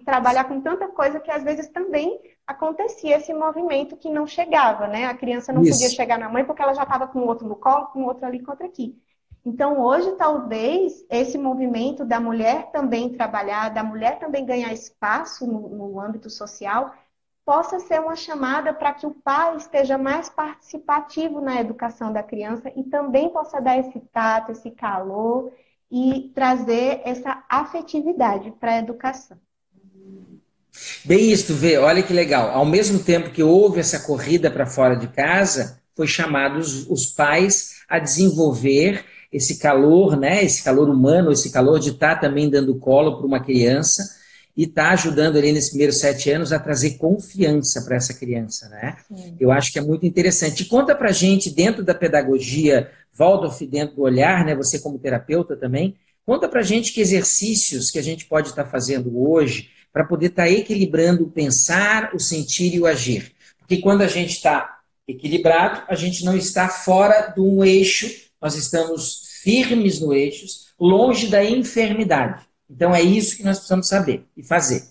Speaker 2: trabalhar com tanta coisa que às vezes também acontecia esse movimento que não chegava, né? A criança não podia
Speaker 1: Isso.
Speaker 2: chegar na mãe porque ela já estava com o outro no colo, com o outro ali, com o outro aqui. Então, hoje, talvez, esse movimento da mulher também trabalhar, da mulher também ganhar espaço no âmbito social, possa ser uma chamada para que o pai esteja mais participativo na educação da criança e também possa dar esse tato, esse calor e trazer essa afetividade para a educação.
Speaker 1: Bem isso, tu vê, olha que legal. Ao mesmo tempo que houve essa corrida para fora de casa, foi chamado os pais a desenvolver esse calor, né? Esse calor humano, esse calor de estar também dando colo para uma criança e estar ajudando ali nesses primeiros 7 anos a trazer confiança para essa criança, né?
Speaker 2: Sim.
Speaker 1: Eu acho que é muito interessante. E conta para gente, dentro da pedagogia Waldorf, dentro do olhar, né? Você como terapeuta também, conta para gente que exercícios que a gente pode estar fazendo hoje para poder estar equilibrando o pensar, o sentir e o agir. Porque quando a gente está equilibrado, a gente não está fora de um eixo, nós estamos firmes no eixo, longe da enfermidade. Então é isso que nós precisamos saber e fazer.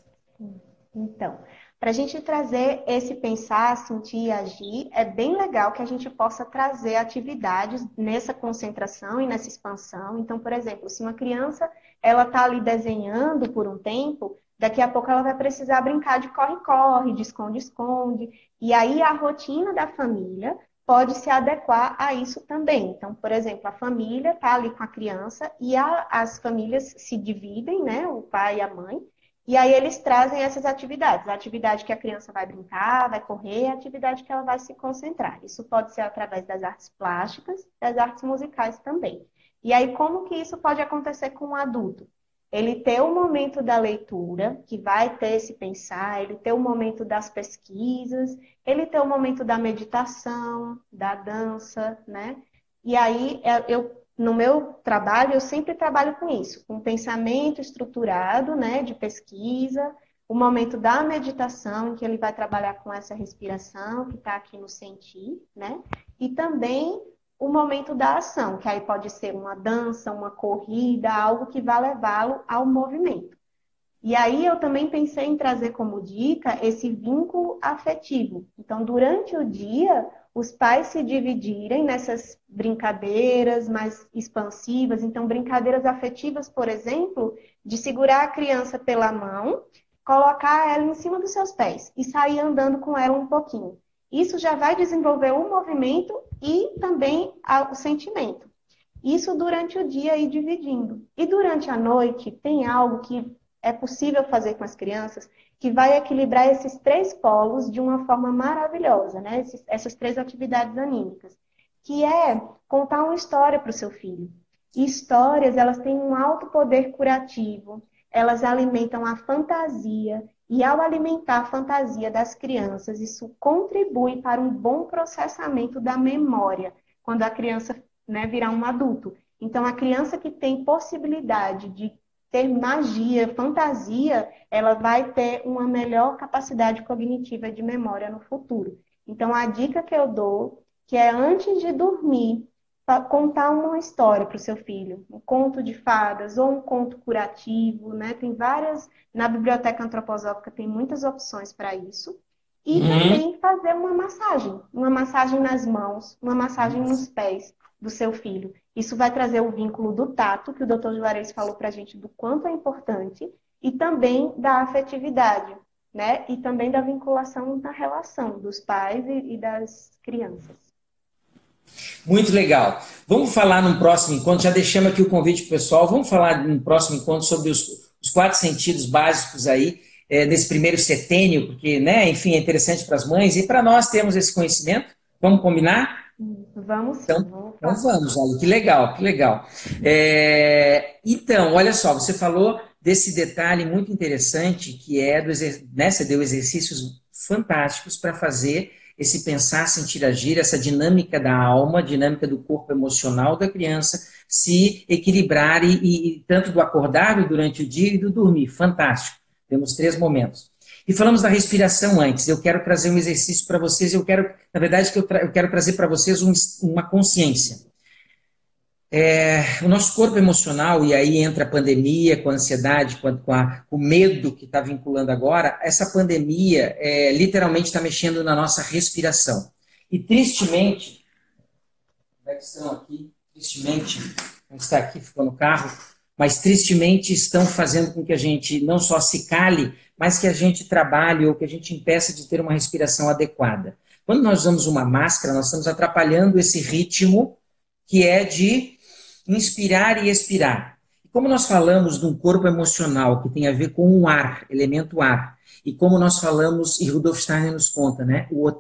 Speaker 2: Então, para a gente trazer esse pensar, sentir e agir, é bem legal que a gente possa trazer atividades nessa concentração e nessa expansão. Então, por exemplo, se uma criança ela está ali desenhando por um tempo, daqui a pouco ela vai precisar brincar de corre-corre, de esconde-esconde. E aí a rotina da família pode se adequar a isso também. Então, por exemplo, a família está ali com a criança e as famílias se dividem, né? O pai e a mãe. E aí eles trazem essas atividades. A atividade que a criança vai brincar, vai correr, a atividade que ela vai se concentrar. Isso pode ser através das artes plásticas, das artes musicais também. E aí, como que isso pode acontecer com um adulto? Ele ter o momento da leitura, que vai ter esse pensar, ele ter o momento das pesquisas, ele ter o momento da meditação, da dança, né? E aí, no meu trabalho, eu sempre trabalho com isso, com pensamento estruturado, né, de pesquisa, o momento da meditação, em que ele vai trabalhar com essa respiração, que está aqui no sentir, né? E também o momento da ação, que aí pode ser uma dança, uma corrida, algo que vai levá-lo ao movimento. E aí eu também pensei em trazer como dica esse vínculo afetivo. Então, durante o dia, os pais se dividirem nessas brincadeiras mais expansivas. Então, brincadeiras afetivas, por exemplo, de segurar a criança pela mão, colocar ela em cima dos seus pés e sair andando com ela um pouquinho. Isso já vai desenvolver o movimento e também o sentimento. Isso durante o dia ir dividindo. E durante a noite, tem algo que é possível fazer com as crianças que vai equilibrar esses 3 polos de uma forma maravilhosa, né? Essas 3 atividades anímicas, que é contar uma história para o seu filho. E histórias, elas têm um alto poder curativo, elas alimentam a fantasia, e ao alimentar a fantasia das crianças, isso contribui para um bom processamento da memória, quando a criança, né, virar um adulto. Então, a criança que tem possibilidade de ter magia, fantasia, ela vai ter uma melhor capacidade cognitiva de memória no futuro. Então, a dica que eu dou, que é antes de dormir, contar uma história para o seu filho, um conto de fadas ou um conto curativo, né? Tem várias, na biblioteca antroposófica tem muitas opções para isso. E também fazer uma massagem nas mãos, uma massagem nos pés do seu filho. Isso vai trazer o vínculo do tato, que o Dr. Juarez falou para a gente do quanto é importante, e também da afetividade, né? E também da vinculação da relação dos pais e das crianças.
Speaker 1: Muito legal. Vamos falar num próximo encontro, já deixamos aqui o convite para o pessoal, vamos falar num próximo encontro sobre os 4 sentidos básicos aí, nesse primeiro setênio, porque, né, enfim, é interessante para as mães e para nós termos esse conhecimento. Vamos combinar?
Speaker 2: Vamos sim,
Speaker 1: Então,
Speaker 2: vou
Speaker 1: então
Speaker 2: falar.
Speaker 1: vamos, olha, que legal, que legal. Então, olha só, você falou desse detalhe muito interessante que é né, você deu exercícios fantásticos para fazer esse pensar, sentir, agir, essa dinâmica da alma, dinâmica do corpo emocional da criança se equilibrar e tanto do acordar durante o dia e do dormir. Fantástico. Temos 3 momentos. E falamos da respiração antes. Eu quero trazer um exercício para vocês. Eu quero, na verdade, eu quero trazer para vocês uma consciência. O nosso corpo emocional, e aí entra a pandemia, com a ansiedade, com o medo que está vinculando agora, essa pandemia literalmente está mexendo na nossa respiração. E tristemente, como é que estão aqui? Tristemente, não está aqui, ficou no carro, mas tristemente estão fazendo com que a gente não só se cale, mas que a gente trabalhe ou que a gente impeça de ter uma respiração adequada. Quando nós usamos uma máscara, nós estamos atrapalhando esse ritmo que é de inspirar e expirar. E como nós falamos de um corpo emocional que tem a ver com o ar, elemento ar, e como nós falamos, e Rudolf Steiner nos conta, né? O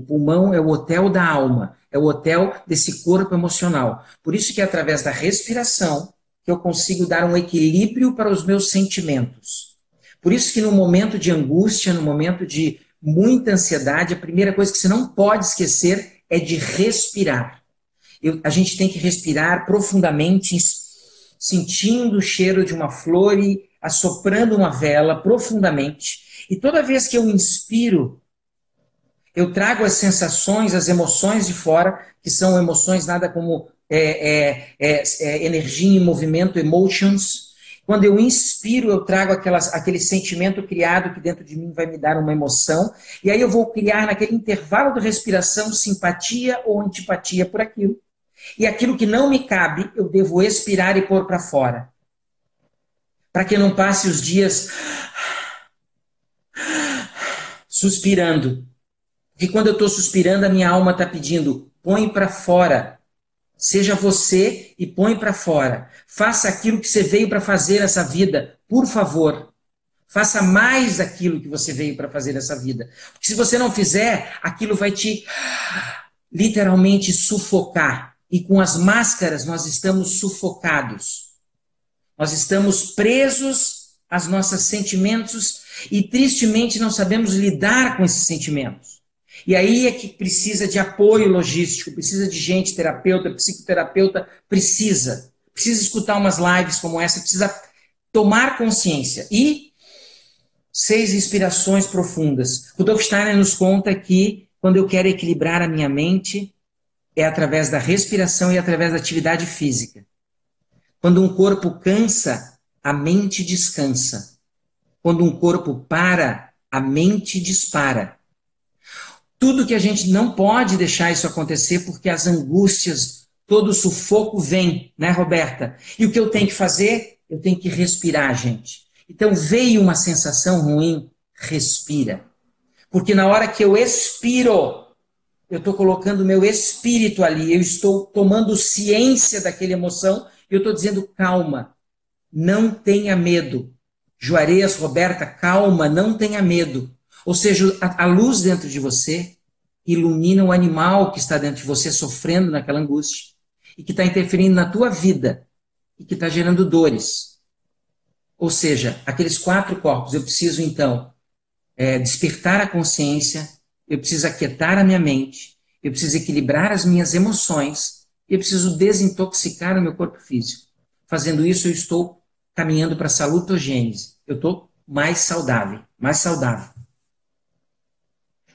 Speaker 1: pulmão é o hotel da alma, é o hotel desse corpo emocional. Por isso que é através da respiração que eu consigo dar um equilíbrio para os meus sentimentos. Por isso que no momento de angústia, no momento de muita ansiedade, a primeira coisa que você não pode esquecer é de respirar. A gente tem que respirar profundamente, sentindo o cheiro de uma flor e assoprando uma vela profundamente. E toda vez que eu inspiro, eu trago as sensações, as emoções de fora, que são emoções nada como energia em movimento, emotions. Quando eu inspiro, eu trago aquele sentimento criado que dentro de mim vai me dar uma emoção. E aí eu vou criar naquele intervalo de respiração simpatia ou antipatia por aquilo. E aquilo que não me cabe, eu devo expirar e pôr para fora. Para que eu não passe os dias suspirando. Porque quando eu estou suspirando, a minha alma está pedindo, põe para fora. Seja você e põe para fora. Faça aquilo que você veio para fazer nessa vida, por favor. Faça mais daquilo que você veio para fazer nessa vida. Porque se você não fizer, aquilo vai te literalmente sufocar. E com as máscaras nós estamos sufocados. Nós estamos presos aos nossos sentimentos e tristemente não sabemos lidar com esses sentimentos. E aí é que precisa de apoio logístico, precisa de gente, terapeuta, psicoterapeuta, precisa escutar umas lives como essa, precisa tomar consciência. E 6 inspirações profundas. Rudolf Steiner nos conta que quando eu quero equilibrar a minha mente, é através da respiração e através da atividade física. Quando um corpo cansa, a mente descansa. Quando um corpo para, a mente dispara. Tudo que a gente não pode deixar isso acontecer porque as angústias, todo o sufoco vem, né, Roberta? E o que eu tenho que fazer? Eu tenho que respirar, gente. Então veio uma sensação ruim, respira. Porque na hora que eu expiro, eu estou colocando o meu espírito ali, eu estou tomando ciência daquela emoção e eu estou dizendo calma, não tenha medo. Juarez, Roberta, calma, não tenha medo. Ou seja, a luz dentro de você ilumina o animal que está dentro de você sofrendo naquela angústia e que está interferindo na tua vida e que está gerando dores. Ou seja, aqueles 4 corpos, eu preciso então despertar a consciência, eu preciso aquietar a minha mente, eu preciso equilibrar as minhas emoções, eu preciso desintoxicar o meu corpo físico. Fazendo isso, eu estou caminhando para a salutogênese. Eu estou mais saudável, mais saudável.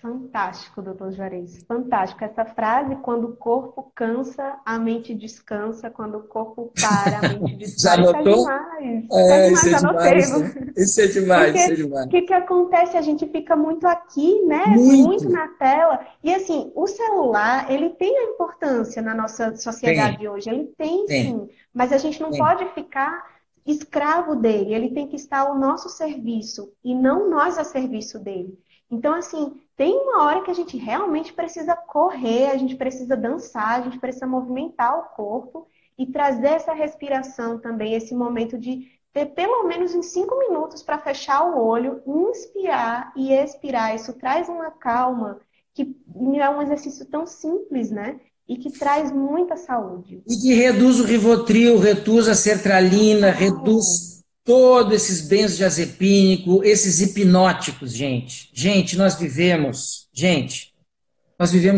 Speaker 2: Fantástico, doutor Juarez. Fantástico. Essa frase, quando o corpo cansa, a mente descansa. Quando o corpo para, a mente
Speaker 1: Já
Speaker 2: dispara. Isso é
Speaker 1: anotou?
Speaker 2: demais. Isso é
Speaker 1: Isso
Speaker 2: demais,
Speaker 1: é
Speaker 2: anotei.
Speaker 1: demais, né? Isso é demais, isso é
Speaker 2: Porque o
Speaker 1: demais.
Speaker 2: que acontece? A gente fica muito aqui, né? Muito
Speaker 1: Muito.
Speaker 2: na tela. E assim, o celular, ele tem a importância na nossa sociedade
Speaker 1: Tem,
Speaker 2: de hoje. Ele tem
Speaker 1: tem,
Speaker 2: sim. Mas a gente não
Speaker 1: tem.
Speaker 2: pode ficar escravo dele. Ele tem que estar ao nosso serviço e não nós a serviço dele. Então, assim, tem uma hora que a gente realmente precisa correr, a gente precisa dançar, a gente precisa movimentar o corpo e trazer essa respiração também, esse momento de ter pelo menos uns 5 minutos para fechar o olho, inspirar e expirar. Isso traz uma calma que é um exercício tão simples, né? E que traz muita saúde.
Speaker 1: E que reduz o Rivotril, reduz a sertralina, reduz todos esses benzodiazepínicos, esses hipnóticos, gente. Nós vivemos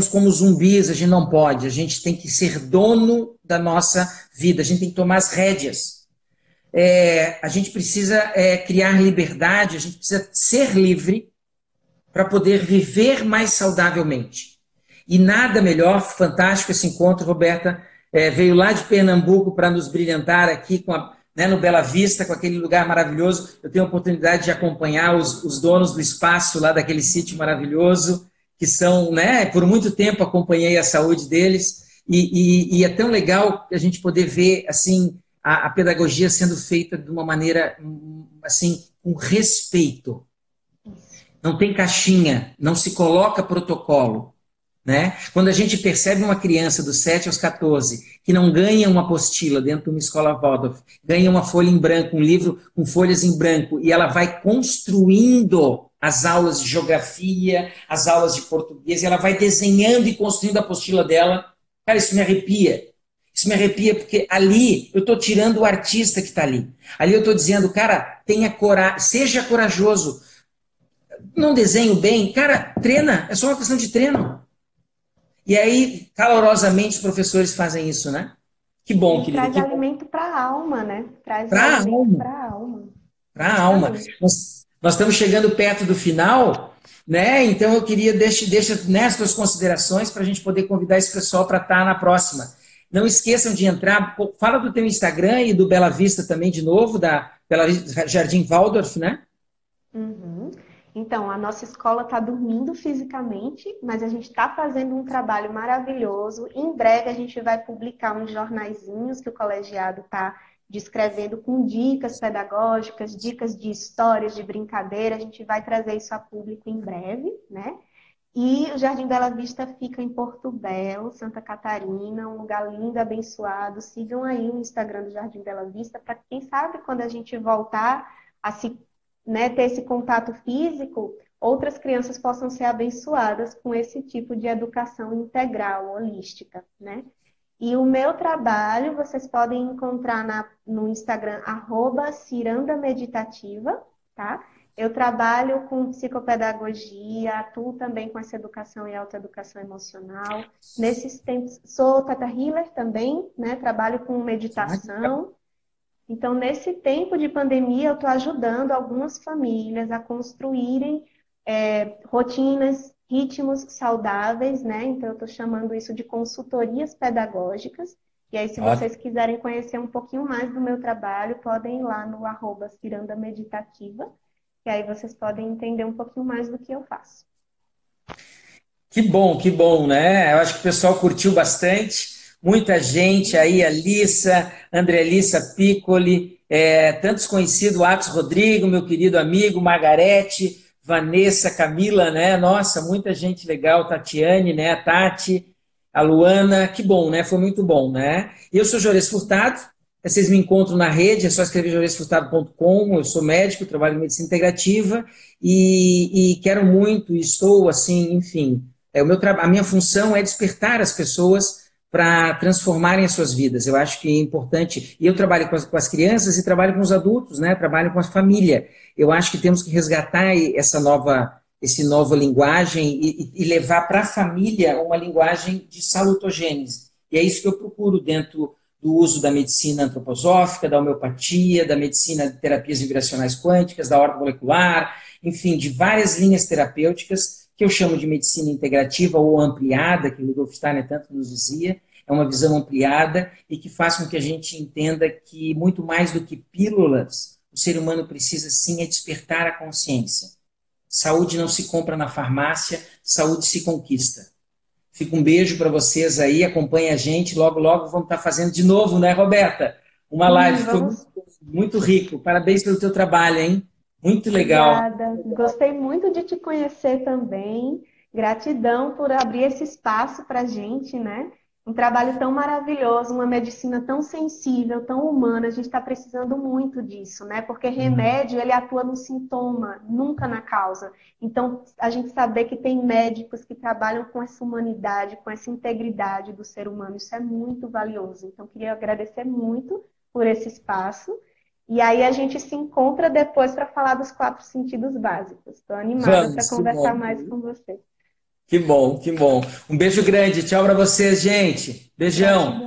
Speaker 1: como zumbis, a gente não pode, a gente tem que ser dono da nossa vida, a gente tem que tomar as rédeas. A gente precisa criar liberdade, a gente precisa ser livre para poder viver mais saudavelmente. E nada melhor, fantástico esse encontro, Roberta, veio lá de Pernambuco para nos brilhantar aqui no Bela Vista, com aquele lugar maravilhoso. Eu tenho a oportunidade de acompanhar os donos do espaço lá daquele sítio maravilhoso, que são, né, por muito tempo acompanhei a saúde deles, e é tão legal a gente poder ver assim a pedagogia sendo feita de uma maneira assim, com respeito. Não tem caixinha, não se coloca protocolo. Né? Quando a gente percebe uma criança dos 7 aos 14 que não ganha uma apostila dentro de uma escola Waldorf, ganha uma folha em branco, um livro com folhas em branco, e ela vai construindo as aulas de geografia, as aulas de português, e ela vai desenhando e construindo a apostila dela. Cara, isso me arrepia. Isso me arrepia porque ali eu estou tirando o artista que está ali. Ali eu estou dizendo, cara, tenha coragem, seja corajoso. Não desenho bem, cara, treina, é só uma questão de treino. E aí, calorosamente, os professores fazem isso, né? Que bom,
Speaker 2: E
Speaker 1: querido.
Speaker 2: traz alimento para a alma, né? Traz
Speaker 1: Para a
Speaker 2: alimento
Speaker 1: alma.
Speaker 2: para a alma.
Speaker 1: Para a alma. Nós estamos chegando perto do final, né? Então eu queria deixa nestas considerações para a gente poder convidar esse pessoal para estar na próxima. Não esqueçam de entrar. Fala do teu Instagram e do Bela Vista também de novo, da Bela Vista, Jardim Waldorf, né?
Speaker 2: Uhum. Então, a nossa escola está dormindo fisicamente, mas a gente está fazendo um trabalho maravilhoso. Em breve a gente vai publicar uns jornaizinhos que o colegiado está descrevendo com dicas pedagógicas, dicas de histórias, de brincadeira. A gente vai trazer isso a público em breve, né? E o Jardim Bela Vista fica em Porto Belo, Santa Catarina, um lugar lindo, abençoado. Sigam aí o Instagram do Jardim Bela Vista para quem sabe quando a gente voltar a se ter esse contato físico, outras crianças possam ser abençoadas com esse tipo de educação integral, holística, né? E o meu trabalho vocês podem encontrar no Instagram, @cirandameditativa, tá? Eu trabalho com psicopedagogia, atuo também com essa educação e autoeducação emocional. Nesses tempos, sou Teta Healer também, né? Trabalho com meditação. Então, nesse tempo de pandemia, eu estou ajudando algumas famílias a construírem rotinas, ritmos saudáveis, né? Então, eu estou chamando isso de consultorias pedagógicas. E aí, se vocês quiserem conhecer um pouquinho mais do meu trabalho, podem ir lá no @cirandameditativa, e aí vocês podem entender um pouquinho mais do que eu faço.
Speaker 1: Que bom, né? Eu acho que o pessoal curtiu bastante. Muita gente aí, Alissa, André Alissa Piccoli, tantos conhecidos, Atos Rodrigo, meu querido amigo, Margarete, Vanessa, Camila, né? Nossa, muita gente legal, Tatiane, né? A Tati, a Luana, que bom, né? Foi muito bom, né? Eu sou Juarez Furtado, vocês me encontram na rede, é só escrever juarezfurtado.com, eu sou médico, trabalho em medicina integrativa e quero muito, estou assim, enfim, a minha função é despertar as pessoas para transformarem as suas vidas. Eu acho que é importante. E eu trabalho com as crianças e trabalho com os adultos, né? Trabalho com a família. Eu acho que temos que resgatar essa nova linguagem e levar para a família uma linguagem de salutogênese. E é isso que eu procuro dentro do uso da medicina antroposófica, da homeopatia, da medicina de terapias vibracionais quânticas, da ordem molecular, enfim, de várias linhas terapêuticas que eu chamo de medicina integrativa ou ampliada, que o Rudolf Steiner tanto nos dizia, é uma visão ampliada e que faz com que a gente entenda que, muito mais do que pílulas, o ser humano precisa sim é despertar a consciência. Saúde não se compra na farmácia, saúde se conquista. Fica um beijo para vocês aí, acompanha a gente, logo, logo vamos estar fazendo de novo, né, Roberta? Uma live, foi muito rico. Parabéns pelo teu trabalho, hein? Muito legal.
Speaker 2: Obrigada. Gostei muito de te conhecer também. Gratidão por abrir esse espaço para a gente, né? Um trabalho tão maravilhoso, uma medicina tão sensível, tão humana, a gente está precisando muito disso, né? Porque remédio, ele atua no sintoma, nunca na causa. Então, a gente saber que tem médicos que trabalham com essa humanidade, com essa integridade do ser humano, isso é muito valioso. Então, queria agradecer muito por esse espaço. E aí a gente se encontra depois para falar dos 4 sentidos básicos. Estou animada para
Speaker 1: Vamos, que
Speaker 2: conversar
Speaker 1: bom.
Speaker 2: mais com você.
Speaker 1: Que bom, que bom. Um beijo grande. Tchau para vocês, gente. Beijão.